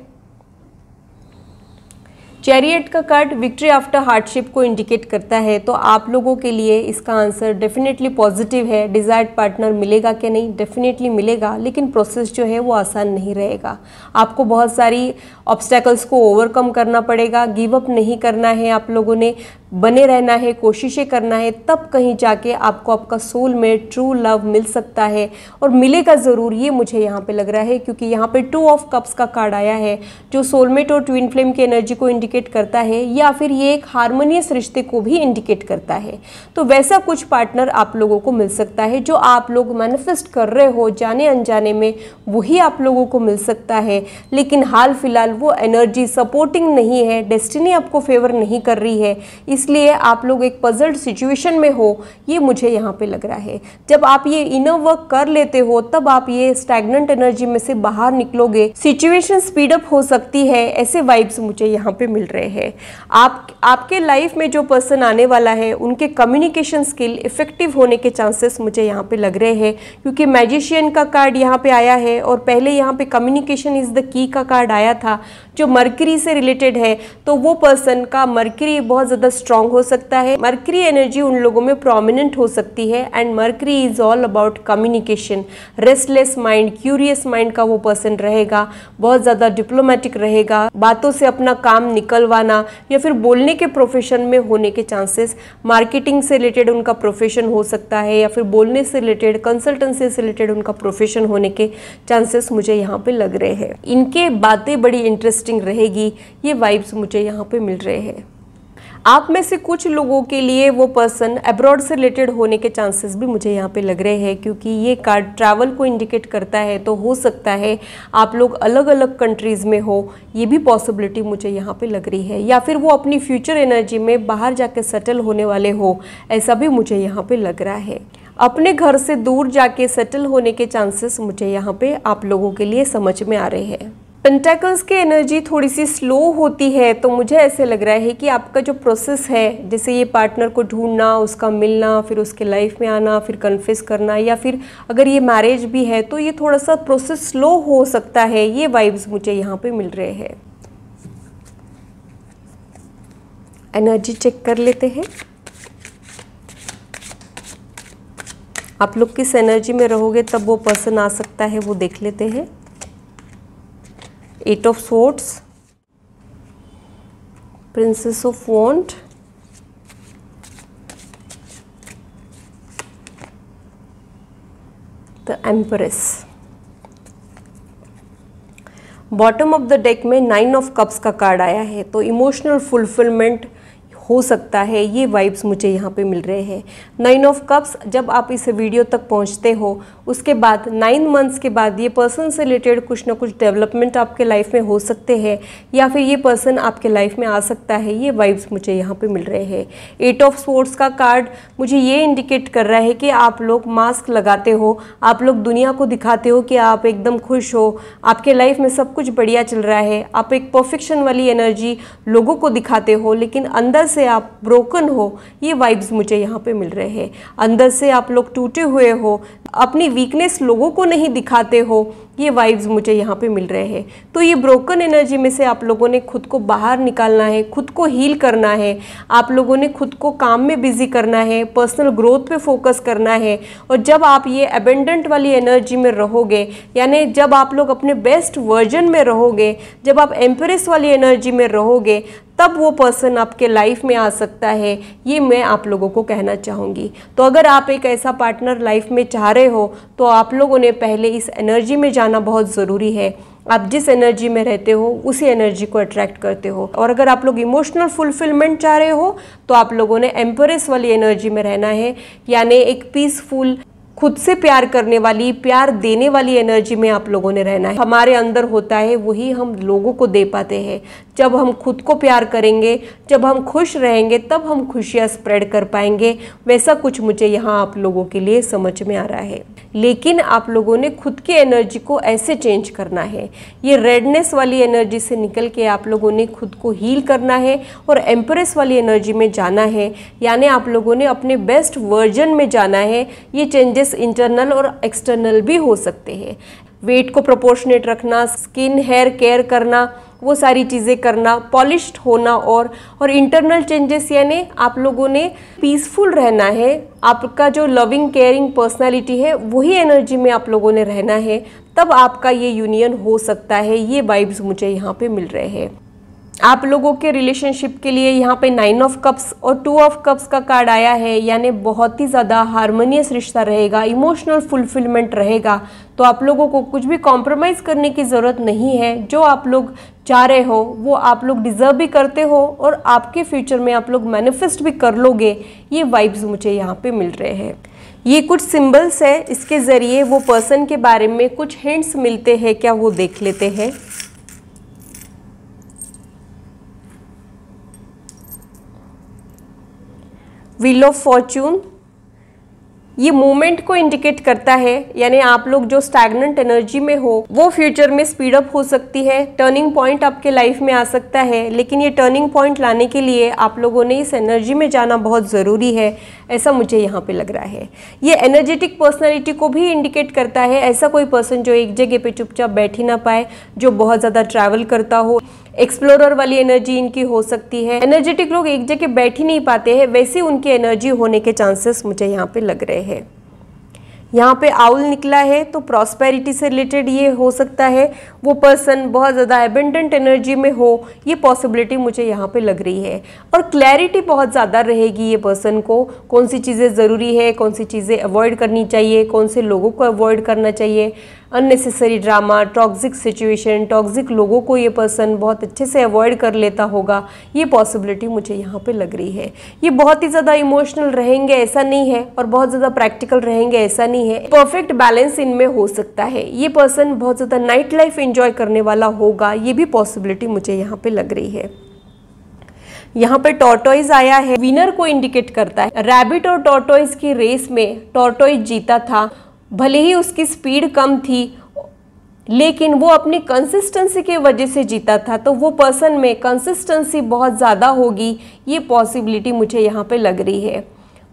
Chariot का card victory after hardship को indicate करता है, तो आप लोगों के लिए इसका आंसर डेफिनेटली पॉजिटिव है। डिजायर्ड पार्टनर मिलेगा क्या? नहीं, डेफिनेटली मिलेगा, लेकिन प्रोसेस जो है वो आसान नहीं रहेगा। आपको बहुत सारी ऑब्स्टेकल्स को ओवरकम करना पड़ेगा। गिव अप नहीं करना है, आप लोगों ने बने रहना है, कोशिशें करना है, तब कहीं जाके आपको आपका सोल में ट्रू लव मिल सकता है, और मिलेगा ज़रूर, ये मुझे यहाँ पे लग रहा है, क्योंकि यहाँ पे टू ऑफ कप्स का कार्ड आया है जो सोलमेट और ट्विन फ्लेम की एनर्जी को इंडिकेट करता है, या फिर ये एक हार्मोनियस रिश्ते को भी इंडिकेट करता है। तो वैसा कुछ पार्टनर आप लोगों को मिल सकता है जो आप लोग मैनिफेस्ट कर रहे हो जाने अनजाने में, वही आप लोगों को मिल सकता है। लेकिन हाल फिलहाल वो एनर्जी सपोर्टिंग नहीं है, डेस्टिनी आपको फेवर नहीं कर रही है, इसलिए आप लोग एक पजल्ड सिचुएशन में हो, ये मुझे यहाँ पे लग रहा है। जब आप ये इनर वर्क कर लेते हो तब आप ये स्टैग्नेंट एनर्जी में से बाहर निकलोगे, सिचुएशन स्पीड अप हो सकती है, ऐसे वाइब्स मुझे यहाँ पे मिल रहे हैं। आपके लाइफ में जो पर्सन आने वाला है उनके कम्युनिकेशन स्किल इफेक्टिव होने के चांसेस मुझे यहाँ पे लग रहे हैं, क्योंकि मैजिशियन का कार्ड यहाँ पे आया है और पहले यहाँ पे कम्युनिकेशन इज द की का कार्ड आया था जो मरकरी से रिलेटेड है। तो वो पर्सन का मरकरी बहुत ज़्यादा स्ट्रांग हो सकता है, मरकरी एनर्जी उन लोगों में प्रोमिनेंट हो सकती है, and mercury is all about communication. Restless mind, curious mind का वो पर्सन रहेगा, बहुत ज़्यादा डिप्लोमेटिक रहेगा, बातों से अपना काम निकलवाना या फिर बोलने के प्रोफेशन में होने के चांसेस, मार्केटिंग से रिलेटेड उनका प्रोफेशन हो सकता है, या फिर बोलने से रिलेटेड, कंसल्टेंसी से रिलेटेड उनका प्रोफेशन होने के चांसेस मुझे यहाँ पे लग रहे हैं। इनके बातें बड़ी इंटरेस्टिंग रहेगी, ये वाइब्स मुझे यहाँ पे मिल रहे हैं। आप में से कुछ लोगों के लिए वो पर्सन अब्रॉड से रिलेटेड होने के चांसेस भी मुझे यहाँ पे लग रहे हैं, क्योंकि ये कार्ड ट्रैवल को इंडिकेट करता है। तो हो सकता है आप लोग अलग अलग कंट्रीज़ में हो, ये भी पॉसिबिलिटी मुझे यहाँ पे लग रही है, या फिर वो अपनी फ्यूचर एनर्जी में बाहर जाके सेटल होने वाले हो, ऐसा भी मुझे यहाँ पे लग रहा है। अपने घर से दूर जाके सेटल होने के चांसेस मुझे यहाँ पे आप लोगों के लिए समझ में आ रहे हैं। पेंटेकल्स की एनर्जी थोड़ी सी स्लो होती है, तो मुझे ऐसे लग रहा है कि आपका जो प्रोसेस है, जैसे ये पार्टनर को ढूंढना, उसका मिलना, फिर उसके लाइफ में आना, फिर कन्फेस करना, या फिर अगर ये मैरिज भी है तो ये थोड़ा सा प्रोसेस स्लो हो सकता है। ये वाइब्स मुझे यहाँ पे मिल रहे हैं। एनर्जी चेक कर लेते हैं। आप लोग किस एनर्जी में रहोगे तब वो पर्सन आ सकता है, वो देख लेते हैं। 8 of Swords, Princess of Wands, The Empress। Bottom of the deck में 9 of Cups का कार्ड आया है, तो इमोशनल फुलफिलमेंट हो सकता है, ये वाइब्स मुझे यहाँ पे मिल रहे हैं। 9 of Cups, जब आप इस वीडियो तक पहुँचते हो उसके बाद 9 months के बाद ये पर्सन से रिलेटेड कुछ ना कुछ डेवलपमेंट आपके लाइफ में हो सकते हैं, या फिर ये पर्सन आपके लाइफ में आ सकता है। ये वाइब्स मुझे यहाँ पे मिल रहे हैं। 8 of Swords का कार्ड मुझे ये इंडिकेट कर रहा है कि आप लोग मास्क लगाते हो, आप लोग दुनिया को दिखाते हो कि आप एकदम खुश हो, आपके लाइफ में सब कुछ बढ़िया चल रहा है, आप एक परफेक्शन वाली एनर्जी लोगों को दिखाते हो, लेकिन अंदर से आप ब्रोकन हो। ये वाइब्स मुझे यहाँ पे मिल रहे हैं। अंदर से आप लोग टूटे हुए हो, अपनी वीकनेस लोगों को नहीं दिखाते हो, ये वाइब्स मुझे यहाँ पे मिल रहे हैं। तो ये ब्रोकन एनर्जी में से आप लोगों ने खुद को बाहर निकालना है, खुद को हील करना है, आप लोगों ने खुद को काम में बिजी करना है, पर्सनल ग्रोथ पे फोकस करना है। और जब आप ये अबेंडेंट वाली एनर्जी में रहोगे, यानी जब आप लोग अपने बेस्ट वर्जन में रहोगे, जब आप एम्प्रेस वाली एनर्जी में रहोगे, तब वो पर्सन आपके लाइफ में आ सकता है। ये मैं आप लोगों को कहना चाहूँगी। तो अगर आप एक ऐसा पार्टनर लाइफ में चाह रहे हो तो आप लोगों ने पहले इस एनर्जी में जाना बहुत ज़रूरी है। आप जिस एनर्जी में रहते हो उसी एनर्जी को अट्रैक्ट करते हो। और अगर आप लोग इमोशनल फुलफिलमेंट चाह रहे हो तो आप लोगों ने एम्प्रेस वाली एनर्जी में रहना है, यानी एक पीसफुल, खुद से प्यार करने वाली, प्यार देने वाली एनर्जी में आप लोगों ने रहना है। हमारे अंदर होता है वही हम लोगों को दे पाते हैं। जब हम खुद को प्यार करेंगे, जब हम खुश रहेंगे, तब हम खुशियाँ स्प्रेड कर पाएंगे। वैसा कुछ मुझे यहाँ आप लोगों के लिए समझ में आ रहा है। लेकिन आप लोगों ने खुद की एनर्जी को ऐसे चेंज करना है, ये रेडनेस वाली एनर्जी से निकल के आप लोगों ने खुद को हील करना है और एम्प्रेस वाली एनर्जी में जाना है, यानी आप लोगों ने अपने बेस्ट वर्जन में जाना है। ये चेंजेस इंटरनल और एक्सटर्नल भी हो सकते हैं। वेट को प्रोपोर्शनेट रखना, स्किन हेयर केयर करना, वो सारी चीज़ें करना, पॉलिश्ड होना, और इंटरनल चेंजेस, यानी आप लोगों ने पीसफुल रहना है। आपका जो लविंग केयरिंग पर्सनालिटी है वही एनर्जी में आप लोगों ने रहना है, तब आपका ये यूनियन हो सकता है। ये वाइब्स मुझे यहाँ पे मिल रहे हैं। आप लोगों के रिलेशनशिप के लिए यहाँ पे 9 of Cups और 2 of Cups का कार्ड आया है, यानी बहुत ही ज़्यादा हार्मोनियस रिश्ता रहेगा, इमोशनल फुलफिलमेंट रहेगा। तो आप लोगों को कुछ भी कॉम्प्रोमाइज़ करने की ज़रूरत नहीं है। जो आप लोग चाह रहे हो वो आप लोग डिज़र्व भी करते हो, और आपके फ्यूचर में आप लोग मैनिफेस्ट भी कर लोगे। ये वाइब्स मुझे यहाँ पे मिल रहे हैं। ये कुछ सिंबल्स है, इसके ज़रिए वो पर्सन के बारे में कुछ हिंट्स मिलते हैं, क्या वो देख लेते हैं। व्हील ऑफ फॉर्चून, ये मूवमेंट को इंडिकेट करता है, यानी आप लोग जो स्टैग्नेंट एनर्जी में हो वो फ्यूचर में स्पीड अप हो सकती है। टर्निंग पॉइंट आपके लाइफ में आ सकता है, लेकिन ये टर्निंग पॉइंट लाने के लिए आप लोगों ने इस एनर्जी में जाना बहुत ज़रूरी है, ऐसा मुझे यहाँ पे लग रहा है। ये एनर्जेटिक पर्सनैलिटी को भी इंडिकेट करता है। ऐसा कोई पर्सन जो एक जगह पे चुपचाप बैठ ही ना पाए, जो बहुत ज़्यादा ट्रैवल करता हो, एक्सप्लोरर वाली एनर्जी इनकी हो सकती है। एनर्जेटिक लोग एक जगह बैठ ही नहीं पाते हैं, वैसे उनकी एनर्जी होने के चांसेस मुझे यहाँ पे लग रहे हैं। यहाँ पे आउल निकला है तो प्रॉस्पेरिटी से रिलेटेड ये हो सकता है। वो पर्सन बहुत ज़्यादा एबंडेंट एनर्जी में हो, ये पॉसिबिलिटी मुझे यहाँ पे लग रही है। और क्लैरिटी बहुत ज़्यादा रहेगी ये पर्सन को, कौन सी चीज़ें ज़रूरी है, कौन सी चीज़ें अवॉइड करनी चाहिए, कौन से लोगों को अवॉइड करना चाहिए। Unnecessary drama, toxic situation, toxic लोगों को ये पर्सन बहुत अच्छे से अवॉइड कर लेता होगा, ये पॉसिबिलिटी मुझे यहाँ पे लग रही है। ये बहुत ही ज़्यादा इमोशनल रहेंगे ऐसा नहीं है, और बहुत ज़्यादा प्रैक्टिकल रहेंगे ऐसा नहीं है। परफेक्ट बैलेंस इनमें हो सकता है। ये पर्सन बहुत ज़्यादा नाइट लाइफ एंजॉय करने वाला होगा, ये भी पॉसिबिलिटी मुझे यहाँ पे लग रही है। यहाँ पे टॉर्टोइज आया है, विनर को इंडिकेट करता है। रैबिट और टॉर्टोइज की रेस में टॉर्टोइज जीता था। भले ही उसकी स्पीड कम थी, लेकिन वो अपनी कंसिस्टेंसी की वजह से जीता था। तो वो पर्सन में कंसिस्टेंसी बहुत ज़्यादा होगी, ये पॉसिबिलिटी मुझे यहाँ पे लग रही है।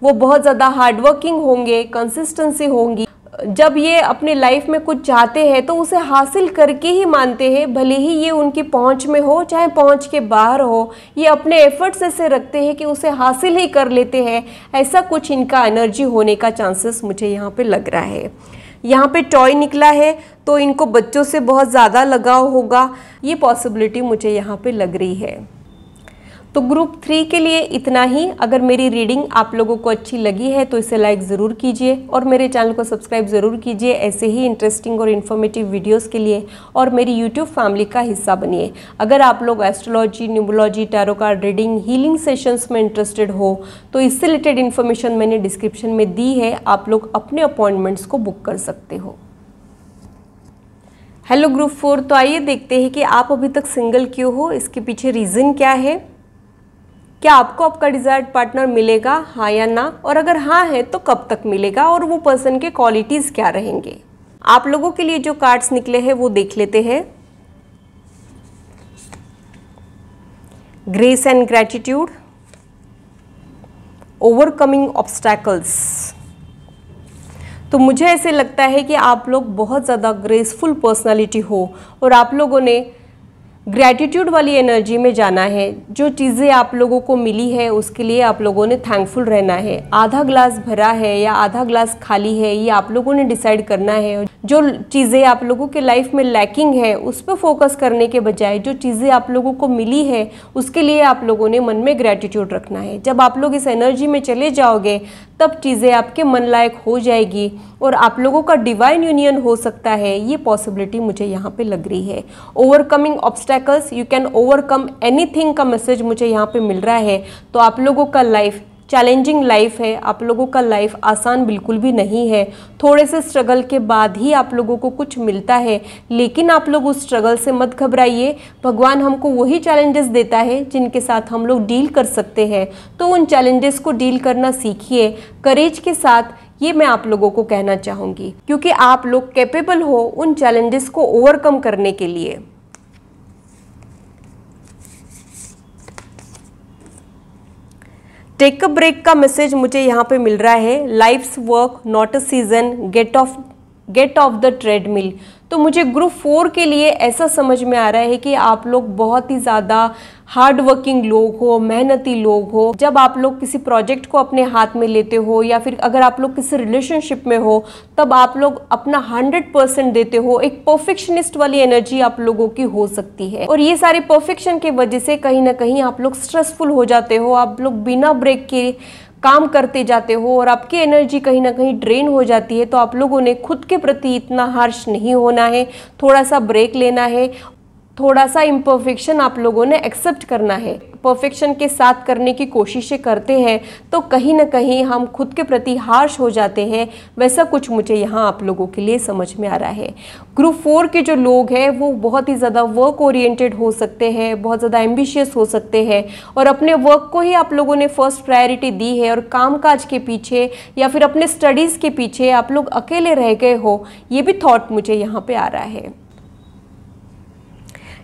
वो बहुत ज़्यादा हार्डवर्किंग होंगे, कंसिस्टेंसी होंगी। जब ये अपने लाइफ में कुछ चाहते हैं तो उसे हासिल करके ही मानते हैं, भले ही ये उनकी पहुंच में हो चाहे पहुंच के बाहर हो। ये अपने एफर्ट्स ऐसे रखते हैं कि उसे हासिल ही कर लेते हैं। ऐसा कुछ इनका एनर्जी होने का चांसेस मुझे यहाँ पे लग रहा है। यहाँ पे टॉय निकला है तो इनको बच्चों से बहुत ज़्यादा लगाव होगा, ये पॉसिबिलिटी मुझे यहाँ पे लग रही है। तो ग्रुप 3 के लिए इतना ही। अगर मेरी रीडिंग आप लोगों को अच्छी लगी है तो इसे लाइक ज़रूर कीजिए और मेरे चैनल को सब्सक्राइब ज़रूर कीजिए ऐसे ही इंटरेस्टिंग और इन्फॉर्मेटिव वीडियोस के लिए, और मेरी यूट्यूब फैमिली का हिस्सा बनिए। अगर आप लोग astrology, numerology, tarot card reading, healing sessions में इंटरेस्टेड हो तो इससे रिलेटेड इन्फॉर्मेशन मैंने डिस्क्रिप्शन में दी है, आप लोग अपने अपॉइंटमेंट्स को बुक कर सकते हो। हेलो ग्रुप 4, तो आइए देखते हैं कि आप अभी तक सिंगल क्यों हो, इसके पीछे रीज़न क्या है। क्या आपको आपका डिजायर्ड पार्टनर मिलेगा, हाँ या ना, और अगर हाँ है तो कब तक मिलेगा, और वो पर्सन के क्वालिटीज़ क्या रहेंगे। आप लोगों के लिए जो कार्ड्स निकले हैं वो देख लेते हैं। Grace and gratitude, overcoming obstacles. तो मुझे ऐसे लगता है कि आप लोग बहुत ज़्यादा ग्रेसफुल पर्सनालिटी हो और आप लोगों ने ग्रैटिट्यूड वाली एनर्जी में जाना है। जो चीज़ें आप लोगों को मिली है उसके लिए आप लोगों ने थैंकफुल रहना है। आधा ग्लास भरा है या आधा ग्लास खाली है, ये आप लोगों ने डिसाइड करना है। जो चीज़ें आप लोगों के लाइफ में लैकिंग है उस पर फोकस करने के बजाय जो चीज़ें आप लोगों को मिली है उसके लिए आप लोगों ने मन में ग्रैटिट्यूड रखना है। जब आप लोग इस एनर्जी में चले जाओगे तब चीज़ें आपके मन लायक हो जाएगी और आप लोगों का डिवाइन यूनियन हो सकता है, ये पॉसिबिलिटी मुझे यहाँ पे लग रही है। Overcoming obstacles, you can overcome anything का मैसेज मुझे यहाँ पे मिल रहा है। तो आप लोगों का लाइफ चैलेंजिंग लाइफ है, आप लोगों का लाइफ आसान बिल्कुल भी नहीं है। थोड़े से स्ट्रगल के बाद ही आप लोगों को कुछ मिलता है, लेकिन आप लोग उस स्ट्रगल से मत घबराइए। भगवान हमको वही चैलेंजेस देता है जिनके साथ हम लोग डील कर सकते हैं, तो उन चैलेंजेस को डील करना सीखिए करेज के साथ। ये मैं आप लोगों को कहना चाहूँगी, क्योंकि आप लोग कैपेबल हो उन चैलेंजेस को ओवरकम करने के लिए। टेक अ ब्रेक का मैसेज मुझे यहाँ पे मिल रहा है। Life's work not a season, get off the treadmill. तो मुझे ग्रुप 4 के लिए ऐसा समझ में आ रहा है कि आप लोग बहुत ही ज़्यादा हार्ड वर्किंग लोग हो, मेहनती लोग हो। जब आप लोग किसी प्रोजेक्ट को अपने हाथ में लेते हो या फिर अगर आप लोग किसी रिलेशनशिप में हो तब आप लोग अपना 100% देते हो। एक परफेक्शनिस्ट वाली एनर्जी आप लोगों की हो सकती है और ये सारी परफेक्शन की वजह से कहीं ना कहीं आप लोग स्ट्रेसफुल हो जाते हो। आप लोग बिना ब्रेक के काम करते जाते हो और आपकी एनर्जी कहीं ना कहीं ड्रेन हो जाती है। तो आप लोगों ने खुद के प्रति इतना हार्श नहीं होना है, थोड़ा सा ब्रेक लेना है, थोड़ा सा इम्परफेक्शन आप लोगों ने एक्सेप्ट करना है। परफेक्शन के साथ करने की कोशिशें करते हैं तो कहीं ना कहीं हम खुद के प्रति हार्श हो जाते हैं। वैसा कुछ मुझे यहाँ आप लोगों के लिए समझ में आ रहा है। ग्रुप 4 के जो लोग हैं वो बहुत ही ज़्यादा वर्क ओरिएंटेड हो सकते हैं, बहुत ज़्यादा एम्बिशियस हो सकते हैं और अपने वर्क को ही आप लोगों ने फर्स्ट प्रायोरिटी दी है और कामकाज के पीछे या फिर अपने स्टडीज़ के पीछे आप लोग अकेले रह गए हो, ये भी थॉट मुझे यहाँ पे आ रहा है।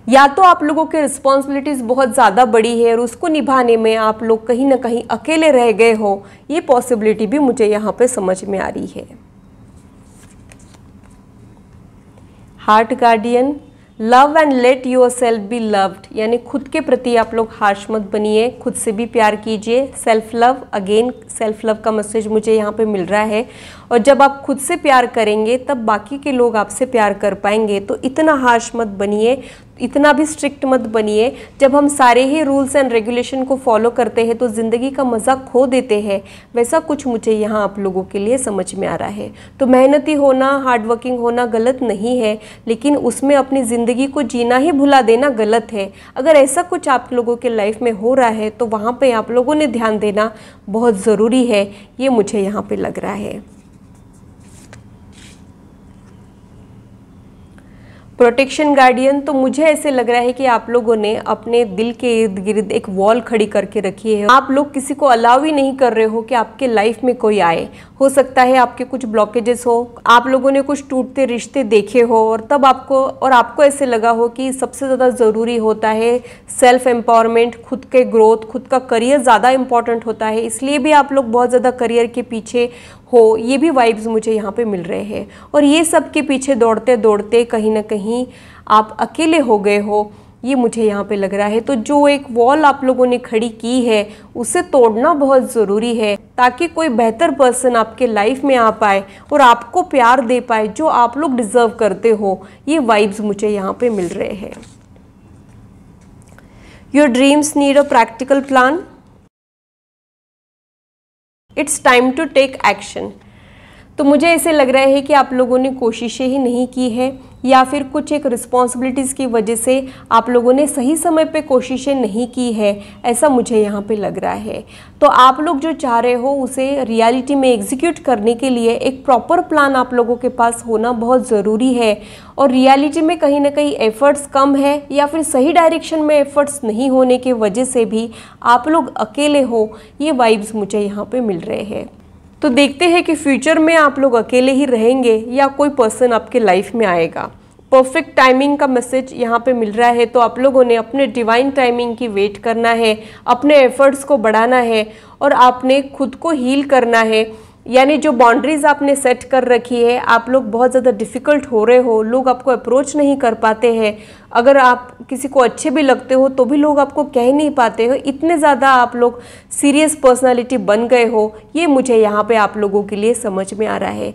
या तो आप लोगों की रिस्पॉन्सिबिलिटीज़ बहुत ज़्यादा बड़ी है और उसको निभाने में आप लोग कहीं ना कहीं अकेले रह गए हो, ये पॉसिबिलिटी भी मुझे यहाँ पे समझ में आ रही है। Heart guardian, love and let your self be loved, यानी खुद के प्रति आप लोग हार्श मत बनिए, खुद से भी प्यार कीजिए। Self love, again self love का मैसेज मुझे यहाँ पे मिल रहा है। और जब आप खुद से प्यार करेंगे तब बाकी के लोग आपसे प्यार कर पाएंगे। तो इतना हार्श मत बनिए, इतना भी स्ट्रिक्ट मत बनिए। जब हम सारे ही रूल्स एंड रेगुलेशन को फॉलो करते हैं तो ज़िंदगी का मज़ा खो देते हैं। वैसा कुछ मुझे यहाँ आप लोगों के लिए समझ में आ रहा है। तो मेहनती होना, हार्ड वर्किंग होना गलत नहीं है, लेकिन उसमें अपनी ज़िंदगी को जीना ही भुला देना गलत है। अगर ऐसा कुछ आप लोगों के लाइफ में हो रहा है तो वहाँ पे आप लोगों ने ध्यान देना बहुत ज़रूरी है, ये मुझे यहाँ पे लग रहा है। प्रोटेक्शन गार्डियन, तो मुझे ऐसे लग रहा है कि आप लोगों ने अपने दिल के इर्द गिर्द एक वॉल खड़ी करके रखी है। आप लोग किसी को अलाउ ही नहीं कर रहे हो कि आपके लाइफ में कोई आए। हो सकता है आपके कुछ ब्लॉकेजेस हो, आप लोगों ने कुछ टूटते रिश्ते देखे हो और तब आपको ऐसे लगा हो कि सबसे ज़्यादा ज़रूरी होता है सेल्फ एम्पावरमेंट, खुद के ग्रोथ, खुद का करियर ज़्यादा इंपॉर्टेंट होता है। इसलिए भी आप लोग बहुत ज़्यादा करियर के पीछे हो, ये भी वाइब्स मुझे यहाँ पे मिल रहे हैं। और ये सब के पीछे दौड़ते दौड़ते कहीं ना कहीं आप अकेले हो गए हो, ये मुझे यहाँ पे लग रहा है। तो जो एक वॉल आप लोगों ने खड़ी की है उसे तोड़ना बहुत ज़रूरी है, ताकि कोई बेहतर पर्सन आपके लाइफ में आ पाए और आपको प्यार दे पाए जो आप लोग डिज़र्व करते हो। ये वाइब्स मुझे यहाँ पे मिल रहे हैं। Your dreams need a practical plan, it's time to take action. तो मुझे ऐसे लग रहा है कि आप लोगों ने कोशिशें ही नहीं की है, या फिर कुछ एक रिस्पॉन्सिबिलिटीज़ की वजह से आप लोगों ने सही समय पे कोशिशें नहीं की है, ऐसा मुझे यहाँ पे लग रहा है। तो आप लोग जो चाह रहे हो उसे रियलिटी में एग्जीक्यूट करने के लिए एक प्रॉपर प्लान आप लोगों के पास होना बहुत ज़रूरी है। और रियलिटी में कहीं ना कहीं एफर्ट्स कम है, या फिर सही डायरेक्शन में एफर्ट्स नहीं होने की वजह से भी आप लोग अकेले हो, ये वाइब्स मुझे यहाँ पे मिल रहे हैं। तो देखते हैं कि फ्यूचर में आप लोग अकेले ही रहेंगे या कोई पर्सन आपके लाइफ में आएगा। परफेक्ट टाइमिंग का मैसेज यहाँ पे मिल रहा है। तो आप लोगों ने अपने डिवाइन टाइमिंग की वेट करना है, अपने एफर्ट्स को बढ़ाना है और आपने खुद को हील करना है। यानी जो बाउंड्रीज आपने सेट कर रखी है, आप लोग बहुत ज़्यादा डिफ़िकल्ट हो रहे हो, लोग आपको अप्रोच नहीं कर पाते हैं। अगर आप किसी को अच्छे भी लगते हो तो भी लोग आपको कह नहीं पाते हो, इतने ज़्यादा आप लोग सीरियस पर्सनालिटी बन गए हो, ये मुझे यहाँ पे आप लोगों के लिए समझ में आ रहा है।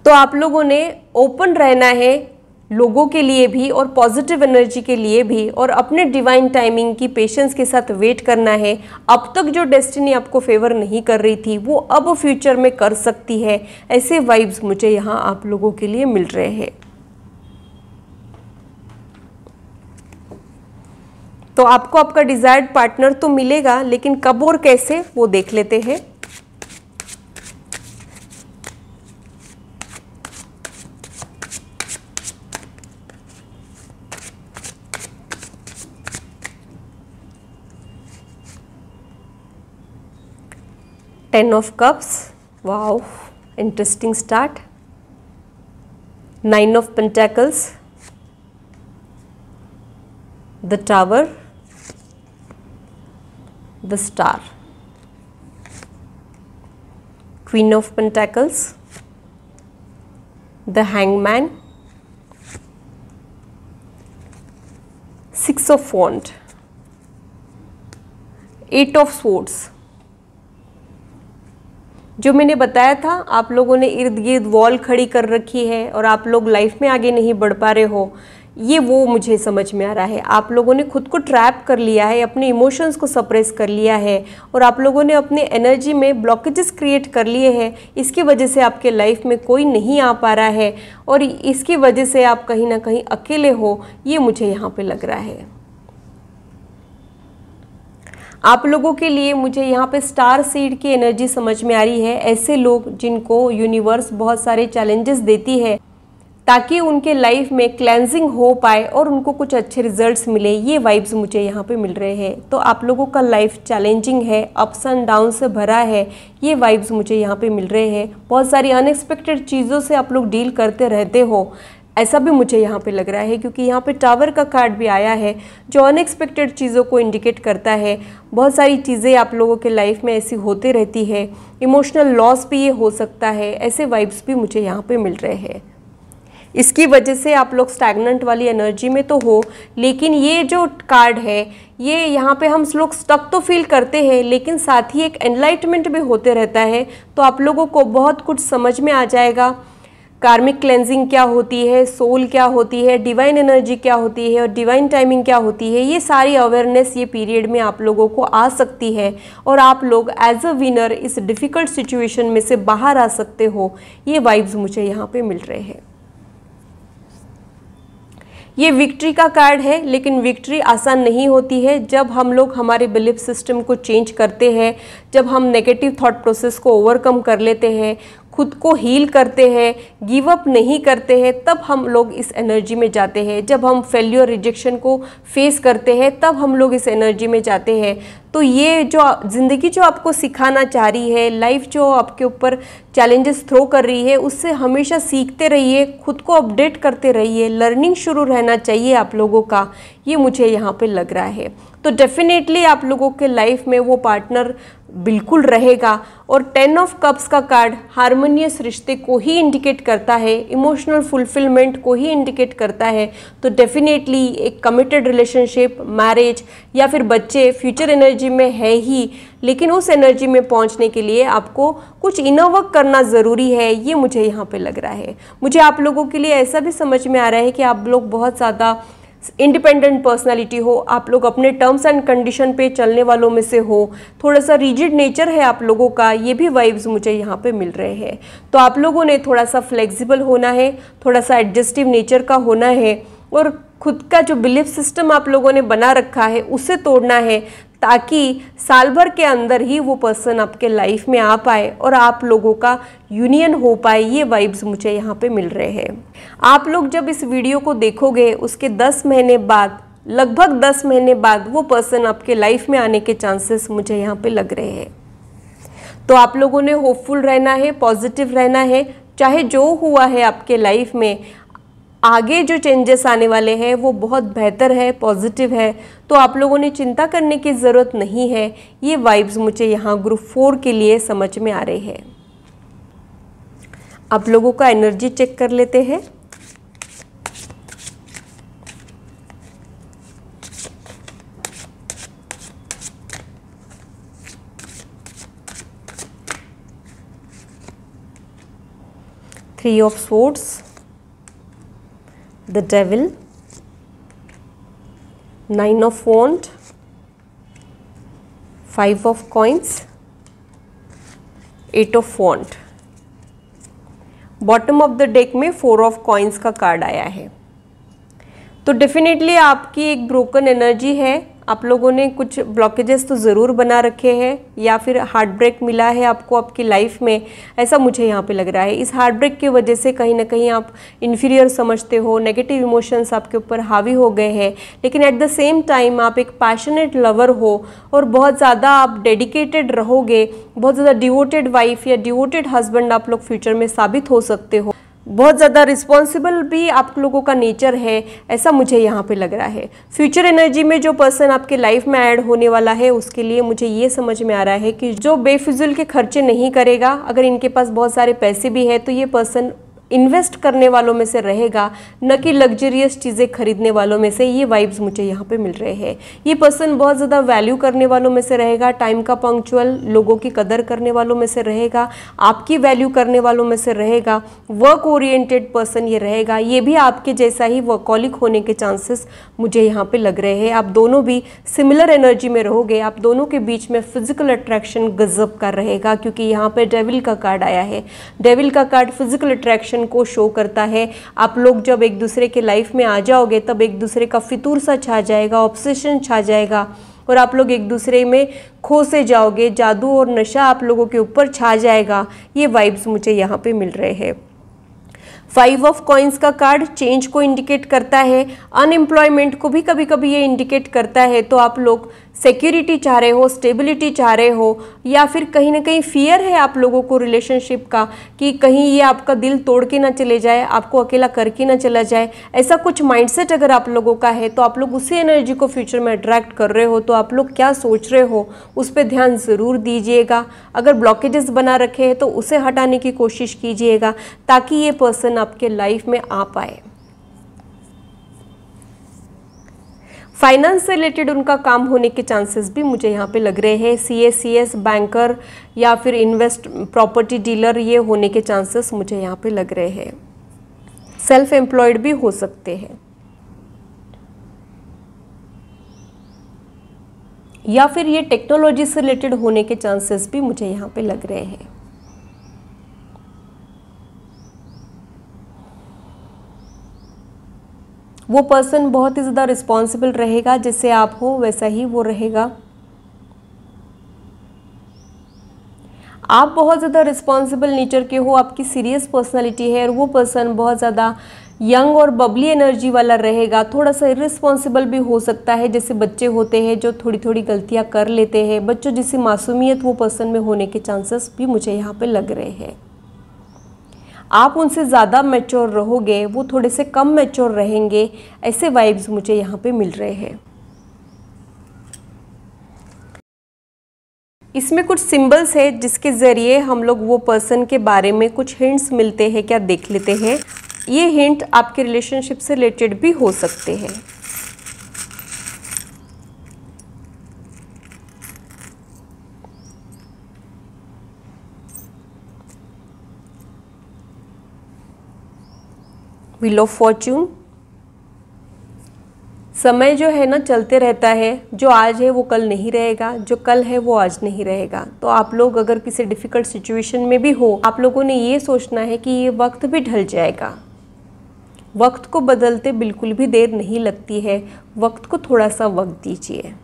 तो आप लोगों ने ओपन रहना है लोगों के लिए भी और पॉजिटिव एनर्जी के लिए भी, और अपने डिवाइन टाइमिंग की पेशेंस के साथ वेट करना है। अब तक जो डेस्टिनी आपको फेवर नहीं कर रही थी वो अब फ्यूचर में कर सकती है, ऐसे वाइब्स मुझे यहाँ आप लोगों के लिए मिल रहे हैं। तो आपको आपका डिजायर्ड पार्टनर तो मिलेगा, लेकिन कब और कैसे वो देख लेते हैं। Ten of Cups, wow, interesting start. Nine of Pentacles, the Tower, the Star, Queen of Pentacles, the Hangman, Six of Wands, Eight of Swords। जो मैंने बताया था आप लोगों ने इर्द गिर्द वॉल खड़ी कर रखी है और आप लोग लाइफ में आगे नहीं बढ़ पा रहे हो, ये वो मुझे समझ में आ रहा है। आप लोगों ने खुद को ट्रैप कर लिया है, अपने इमोशंस को सप्रेस कर लिया है और आप लोगों ने अपने एनर्जी में ब्लॉकेजेस क्रिएट कर लिए हैं। इसकी वजह से आपके लाइफ में कोई नहीं आ पा रहा है और इसकी वजह से आप कहीं ना कहीं अकेले हो, ये मुझे यहाँ पे लग रहा है। आप लोगों के लिए मुझे यहाँ पे स्टार सीड की एनर्जी समझ में आ रही है। ऐसे लोग जिनको यूनिवर्स बहुत सारे चैलेंजेस देती है ताकि उनके लाइफ में क्लेंजिंग हो पाए और उनको कुछ अच्छे रिजल्ट्स मिले, ये वाइब्स मुझे यहाँ पे मिल रहे हैं। तो आप लोगों का लाइफ चैलेंजिंग है, अप्स एंड डाउन से भरा है, ये वाइब्स मुझे यहाँ पे मिल रहे हैं। बहुत सारी अनएक्सपेक्टेड चीज़ों से आप लोग डील करते रहते हो, ऐसा भी मुझे यहाँ पे लग रहा है, क्योंकि यहाँ पे टावर का कार्ड भी आया है जो अनएक्सपेक्टेड चीज़ों को इंडिकेट करता है। बहुत सारी चीज़ें आप लोगों के लाइफ में ऐसी होती रहती है, इमोशनल लॉस भी ये हो सकता है, ऐसे वाइब्स भी मुझे यहाँ पे मिल रहे हैं। इसकी वजह से आप लोग स्टैग्नेंट वाली एनर्जी में तो हो, लेकिन ये जो कार्ड है ये यहाँ पे हम लोग स्टक तो फील करते हैं, लेकिन साथ ही एक एनलाइटमेंट भी होते रहता है। तो आप लोगों को बहुत कुछ समझ में आ जाएगा, कार्मिक क्लेंजिंग क्या होती है, सोल क्या होती है, डिवाइन एनर्जी क्या होती है और डिवाइन टाइमिंग क्या होती है। ये सारी अवेयरनेस ये पीरियड में आप लोगों को आ सकती है और आप लोग एज अ विनर इस डिफ़िकल्ट सिचुएशन में से बाहर आ सकते हो। ये वाइब्स मुझे यहाँ पे मिल रहे हैं। ये विक्ट्री का कार्ड है, लेकिन विक्ट्री आसान नहीं होती है। जब हम लोग हमारे बिलीफ सिस्टम को चेंज करते हैं, जब हम नेगेटिव थॉट प्रोसेस को ओवरकम कर लेते हैं, खुद को हील करते हैं, गिव अप नहीं करते हैं, तब हम लोग इस एनर्जी में जाते हैं। जब हम फेल्योर रिजेक्शन को फेस करते हैं तब हम लोग इस एनर्जी में जाते हैं। तो ये जो ज़िंदगी जो आपको सिखाना चाह रही है, लाइफ जो आपके ऊपर चैलेंजेस थ्रो कर रही है, उससे हमेशा सीखते रहिए, खुद को अपडेट करते रहिए, लर्निंग शुरू रहना चाहिए आप लोगों का। ये मुझे यहाँ पे लग रहा है। तो डेफिनेटली आप लोगों के लाइफ में वो पार्टनर बिल्कुल रहेगा। और 10 ऑफ कप्स का कार्ड हार्मोनियस रिश्ते को ही इंडिकेट करता है, इमोशनल फुलफिलमेंट को ही इंडिकेट करता है। तो डेफिनेटली एक कमिटेड रिलेशनशिप, मैरिज या फिर बच्चे फ्यूचर एनर्जी में है ही, लेकिन उस एनर्जी में पहुंचने के लिए आपको कुछ इनर वर्क करना ज़रूरी है। ये मुझे यहाँ पे लग रहा है। मुझे आप लोगों के लिए ऐसा भी समझ में आ रहा है कि आप लोग बहुत ज़्यादा इंडिपेंडेंट पर्सनालिटी हो, आप लोग अपने टर्म्स एंड कंडीशन पे चलने वालों में से हो, थोड़ा सा रिजिड नेचर है आप लोगों का, ये भी वाइब्स मुझे यहाँ पे मिल रहे हैं। तो आप लोगों ने थोड़ा सा फ्लेक्सिबल होना है, थोड़ा सा एडजस्टिव नेचर का होना है और खुद का जो बिलीफ सिस्टम आप लोगों ने बना रखा है उसे तोड़ना है, ताकि साल भर के अंदर ही वो पर्सन आपके लाइफ में आ पाए और आप लोगों का यूनियन हो पाए। ये वाइब्स मुझे यहाँ पे मिल रहे हैं। आप लोग जब इस वीडियो को देखोगे उसके 10 महीने बाद, लगभग 10 महीने बाद वो पर्सन आपके लाइफ में आने के चांसेस मुझे यहाँ पे लग रहे हैं। तो आप लोगों ने होपफुल रहना है, पॉजिटिव रहना है। चाहे जो हुआ है आपके लाइफ में, आगे जो चेंजेस आने वाले हैं वो बहुत बेहतर है, पॉजिटिव है। तो आप लोगों ने चिंता करने की ज़रूरत नहीं है। ये वाइब्स मुझे यहाँ ग्रुप 4 के लिए समझ में आ रहे हैं। आप लोगों का एनर्जी चेक कर लेते हैं। Three of swords, the devil, 9 of wand, 5 of coins, 8 of wand। Bottom of the deck में 4 ऑफ कॉइन्स का कार्ड आया है। तो डेफिनेटली आपकी एक ब्रोकन एनर्जी है। आप लोगों ने कुछ ब्लॉकेजेस तो ज़रूर बना रखे हैं या फिर हार्ट ब्रेक मिला है आपको आपकी लाइफ में, ऐसा मुझे यहाँ पे लग रहा है। इस हार्ट ब्रेक की वजह से कहीं ना कहीं आप इन्फीरियर समझते हो, नेगेटिव इमोशंस आपके ऊपर हावी हो गए हैं, लेकिन एट द सेम टाइम आप एक पैशनेट लवर हो और बहुत ज़्यादा आप डेडिकेटेड रहोगे, बहुत ज़्यादा डिवोटेड वाइफ या डिवोटेड हस्बैंड आप लोग फ्यूचर में साबित हो सकते हो। बहुत ज़्यादा रिस्पॉन्सिबल भी आप लोगों का नेचर है, ऐसा मुझे यहाँ पे लग रहा है। फ्यूचर एनर्जी में जो पर्सन आपके लाइफ में ऐड होने वाला है उसके लिए मुझे ये समझ में आ रहा है कि जो बेफिजुल के खर्चे नहीं करेगा, अगर इनके पास बहुत सारे पैसे भी है तो ये पर्सन इन्वेस्ट करने वालों में से रहेगा, न कि लग्जरियस चीज़ें खरीदने वालों में से। ये वाइब्स मुझे यहाँ पे मिल रहे हैं। ये पर्सन बहुत ज़्यादा वैल्यू करने वालों में से रहेगा, टाइम का पंक्चुअल, लोगों की कदर करने वालों में से रहेगा, आपकी वैल्यू करने वालों में से रहेगा, वर्क ओरिएंटेड पर्सन ये रहेगा। ये भी आपके जैसा ही वर्कॉलिक होने के चांसेस मुझे यहाँ पे लग रहे हैं। आप दोनों भी सिमिलर एनर्जी में रहोगे, आप दोनों के बीच में फिजिकल अट्रैक्शन गजब का रहेगा, क्योंकि यहाँ पे डेविल का कार्ड आया है। डेविल का कार्ड फिजिकल अट्रैक्शन को शो करता है। आप लोग जब एक दूसरे के लाइफ में आ जाओगे तब एक दूसरे का फितूर सा छा जाएगा, ऑब्सेशन छा जाएगा और आप लोग एक दूसरे में खो से जाओगे, जादू और नशा आप लोगों के ऊपर छा जाएगा। ये वाइब्स मुझे यहाँ पे मिल रहे हैं। 5 ऑफ कॉइन्स का कार्ड चेंज को इंडिकेट करता है, अनएम्प्लॉयमेंट को भी कभी कभी ये इंडिकेट करता है। तो आप लोग सिक्योरिटी चाह रहे हो, स्टेबिलिटी चाह रहे हो, या फिर कहीं ना कहीं फियर है आप लोगों को रिलेशनशिप का कि कहीं ये आपका दिल तोड़ के ना चले जाए, आपको अकेला करके ना चला जाए। ऐसा कुछ माइंडसेट अगर आप लोगों का है तो आप लोग उसी एनर्जी को फ्यूचर में अट्रैक्ट कर रहे हो। तो आप लोग क्या सोच रहे हो उस पर ध्यान ज़रूर दीजिएगा। अगर ब्लॉकेजेस बना रखे हैं तो उसे हटाने की कोशिश कीजिएगा, ताकि ये पर्सन पर्सन आपके लाइफ में आ पाए। फाइनेंस से रिलेटेड उनका काम होने के चांसेस भी मुझे यहाँ पे लग रहे हैं। CS बैंकर या फिर इन्वेस्ट प्रॉपर्टी डीलर, ये होने के चांसेस मुझे यहाँ पे लग रहे हैं। सेल्फ एम्प्लॉयड भी हो सकते हैं, या फिर ये टेक्नोलॉजी से रिलेटेड होने के चांसेस भी मुझे यहाँ पे लग रहे हैं। वो पर्सन बहुत ही ज़्यादा रिस्पॉन्सिबल रहेगा, जैसे आप हो वैसा ही वो रहेगा। आप बहुत ज़्यादा रिस्पॉन्सिबल नेचर के हो, आपकी सीरियस पर्सनालिटी है, और वो पर्सन बहुत ज़्यादा यंग और बबली एनर्जी वाला रहेगा। थोड़ा सा इर्रिस्पॉन्सिबल भी हो सकता है, जैसे बच्चे होते हैं जो थोड़ी थोड़ी गलतियां कर लेते हैं। बच्चों जैसी मासूमियत वो पर्सन में होने के चांसेस भी मुझे यहाँ पे लग रहे हैं। आप उनसे ज़्यादा मैच्योर रहोगे, वो थोड़े से कम मैच्योर रहेंगे, ऐसे वाइब्स मुझे यहाँ पे मिल रहे हैं। इसमें कुछ सिंबल्स है जिसके ज़रिए हम लोग वो पर्सन के बारे में कुछ हिंट्स मिलते हैं, क्या देख लेते हैं। ये हिंट आपके रिलेशनशिप से रिलेटेड भी हो सकते हैं। Wheel of Fortune. समय जो है ना चलते रहता है, जो आज है वो कल नहीं रहेगा, जो कल है वो आज नहीं रहेगा। तो आप लोग अगर किसी डिफ़िकल्ट सिचुएशन में भी हो, आप लोगों ने ये सोचना है कि ये वक्त भी ढल जाएगा। वक्त को बदलते बिल्कुल भी देर नहीं लगती है, वक्त को थोड़ा सा वक्त दीजिए।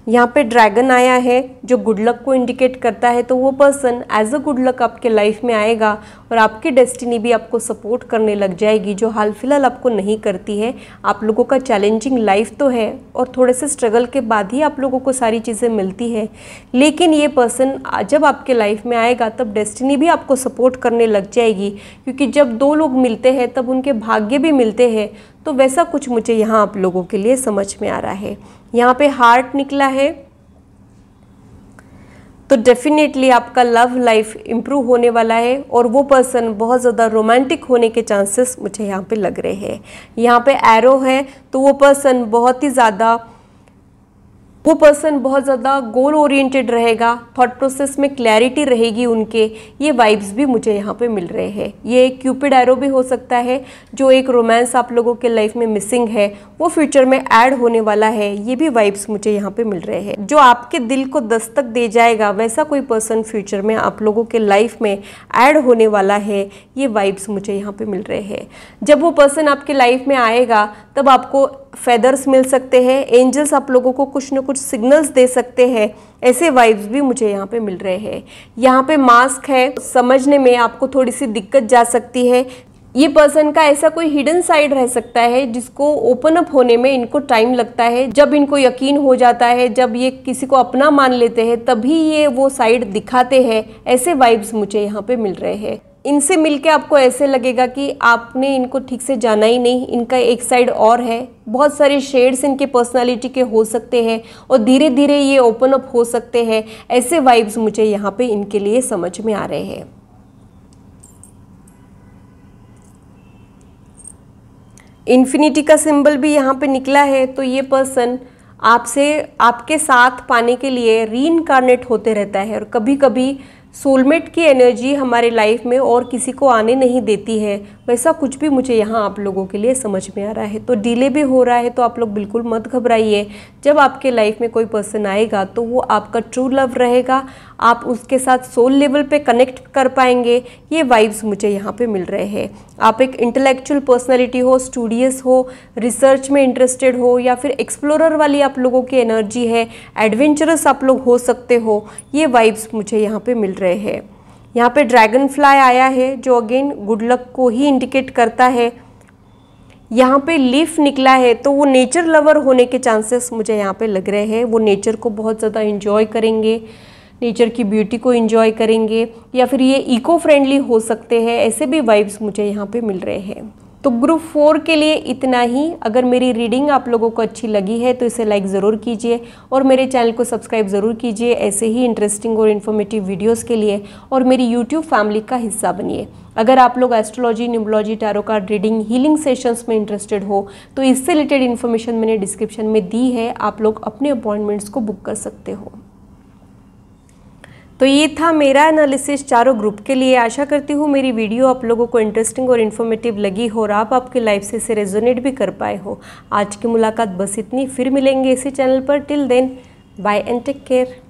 यहाँ पे ड्रैगन आया है जो गुड लक को इंडिकेट करता है, तो वो person as a good luck आपके लाइफ में आएगा और आपकी डेस्टिनी भी आपको सपोर्ट करने लग जाएगी, जो हाल फिलहाल आपको नहीं करती है। आप लोगों का चैलेंजिंग लाइफ तो है और थोड़े से स्ट्रगल के बाद ही आप लोगों को सारी चीज़ें मिलती है, लेकिन ये पर्सन जब आपके लाइफ में आएगा तब डेस्टिनी भी आपको सपोर्ट करने लग जाएगी, क्योंकि जब दो लोग मिलते हैं तब उनके भाग्य भी मिलते हैं। तो वैसा कुछ मुझे यहाँ आप लोगों के लिए समझ में आ रहा है। यहाँ पे हार्ट निकला है, तो डेफिनेटली आपका लव लाइफ इम्प्रूव होने वाला है और वो पर्सन बहुत ज़्यादा रोमांटिक होने के चांसेस मुझे यहाँ पे लग रहे हैं। यहाँ पे एरो है, तो वो पर्सन बहुत ज़्यादा गोल ओरिएंटेड रहेगा, थॉट प्रोसेस में क्लैरिटी रहेगी उनके। ये वाइब्स भी मुझे यहाँ पे मिल रहे हैं। ये एक क्यूपिड एरो भी हो सकता है, जो एक रोमांस आप लोगों के लाइफ में मिसिंग है, वो फ्यूचर में ऐड होने वाला है। ये भी वाइब्स मुझे यहाँ पे मिल रहे हैं। जो आपके दिल को दस्तक दे जाएगा, वैसा कोई पर्सन फ्यूचर में आप लोगों के लाइफ में ऐड होने वाला है। ये वाइब्स मुझे यहाँ पे मिल रहे हैं। जब वो पर्सन आपके लाइफ में आएगा तब आपको फेदर्स मिल सकते हैं, एंजल्स आप लोगों को कुछ न कुछ सिग्नल्स दे सकते हैं। ऐसे वाइब्स भी मुझे यहाँ पे मिल रहे हैं। यहाँ पे मास्क है, समझने में आपको थोड़ी सी दिक्कत जा सकती है। ये पर्सन का ऐसा कोई हिडन साइड रह सकता है जिसको ओपन अप होने में इनको टाइम लगता है। जब इनको यकीन हो जाता है, जब ये किसी को अपना मान लेते हैं, तभी ये वो साइड दिखाते हैं। ऐसे वाइब्स मुझे यहाँ पे मिल रहे हैं। इनसे मिलके आपको ऐसे लगेगा कि आपने इनको ठीक से जाना ही नहीं, इनका एक साइड और है। बहुत सारे शेड्स इनके पर्सनालिटी के हो सकते हैं और धीरे धीरे ये ओपन अप हो सकते हैं। ऐसे वाइब्स मुझे यहाँ पे इनके लिए समझ में आ रहे हैं। इन्फिनिटी का सिंबल भी यहाँ पे निकला है, तो ये पर्सन आपसे आपके साथ पाने के लिए रीइंकार्नेट होते रहता है और कभी कभी सोलमेट की एनर्जी हमारे लाइफ में और किसी को आने नहीं देती है। वैसा कुछ भी मुझे यहाँ आप लोगों के लिए समझ में आ रहा है। तो डिले भी हो रहा है, तो आप लोग बिल्कुल मत घबराइए। जब आपके लाइफ में कोई पर्सन आएगा तो वो आपका ट्रू लव रहेगा, आप उसके साथ सोल लेवल पे कनेक्ट कर पाएंगे। ये वाइब्स मुझे यहाँ पे मिल रहे हैं। आप एक इंटेलेक्चुअल पर्सनैलिटी हो, स्टूडियस हो, रिसर्च में इंटरेस्टेड हो, या फिर एक्सप्लोरर वाली आप लोगों की एनर्जी है, एडवेंचरस आप लोग हो सकते हो। ये वाइब्स मुझे यहाँ पे मिल रहे हैं। यहाँ पे ड्रैगन फ्लाई आया है, जो अगेन गुड लक को ही इंडिकेट करता है। यहाँ पे लीफ निकला है, तो वो नेचर लवर होने के चांसेस मुझे यहाँ पे लग रहे हैं। वो नेचर को बहुत ज़्यादा इंजॉय करेंगे, नेचर की ब्यूटी को इंजॉय करेंगे, या फिर ये इको फ्रेंडली हो सकते हैं। ऐसे भी वाइब्स मुझे यहाँ पे मिल रहे हैं। तो ग्रुप 4 के लिए इतना ही। अगर मेरी रीडिंग आप लोगों को अच्छी लगी है तो इसे लाइक ज़रूर कीजिए और मेरे चैनल को सब्सक्राइब ज़रूर कीजिए ऐसे ही इंटरेस्टिंग और इन्फॉर्मेटिव वीडियोस के लिए, और मेरी यूट्यूब फैमिली का हिस्सा बनिए। अगर आप लोग astrology, numerology, tarot card reading, healing sessions में इंटरेस्टेड हो तो इससे रिलेटेड इन्फॉर्मेशन मैंने डिस्क्रिप्शन में दी है, आप लोग अपने अपॉइंटमेंट्स को बुक कर सकते हो। तो ये था मेरा एनालिसिस चारों ग्रुप के लिए। आशा करती हूँ मेरी वीडियो आप लोगों को इंटरेस्टिंग और इन्फॉर्मेटिव लगी हो और आप आपकी लाइफ से इसे रेजोनेट भी कर पाए हो। आज की मुलाकात बस इतनी, फिर मिलेंगे इसी चैनल पर। Till then bye and take care.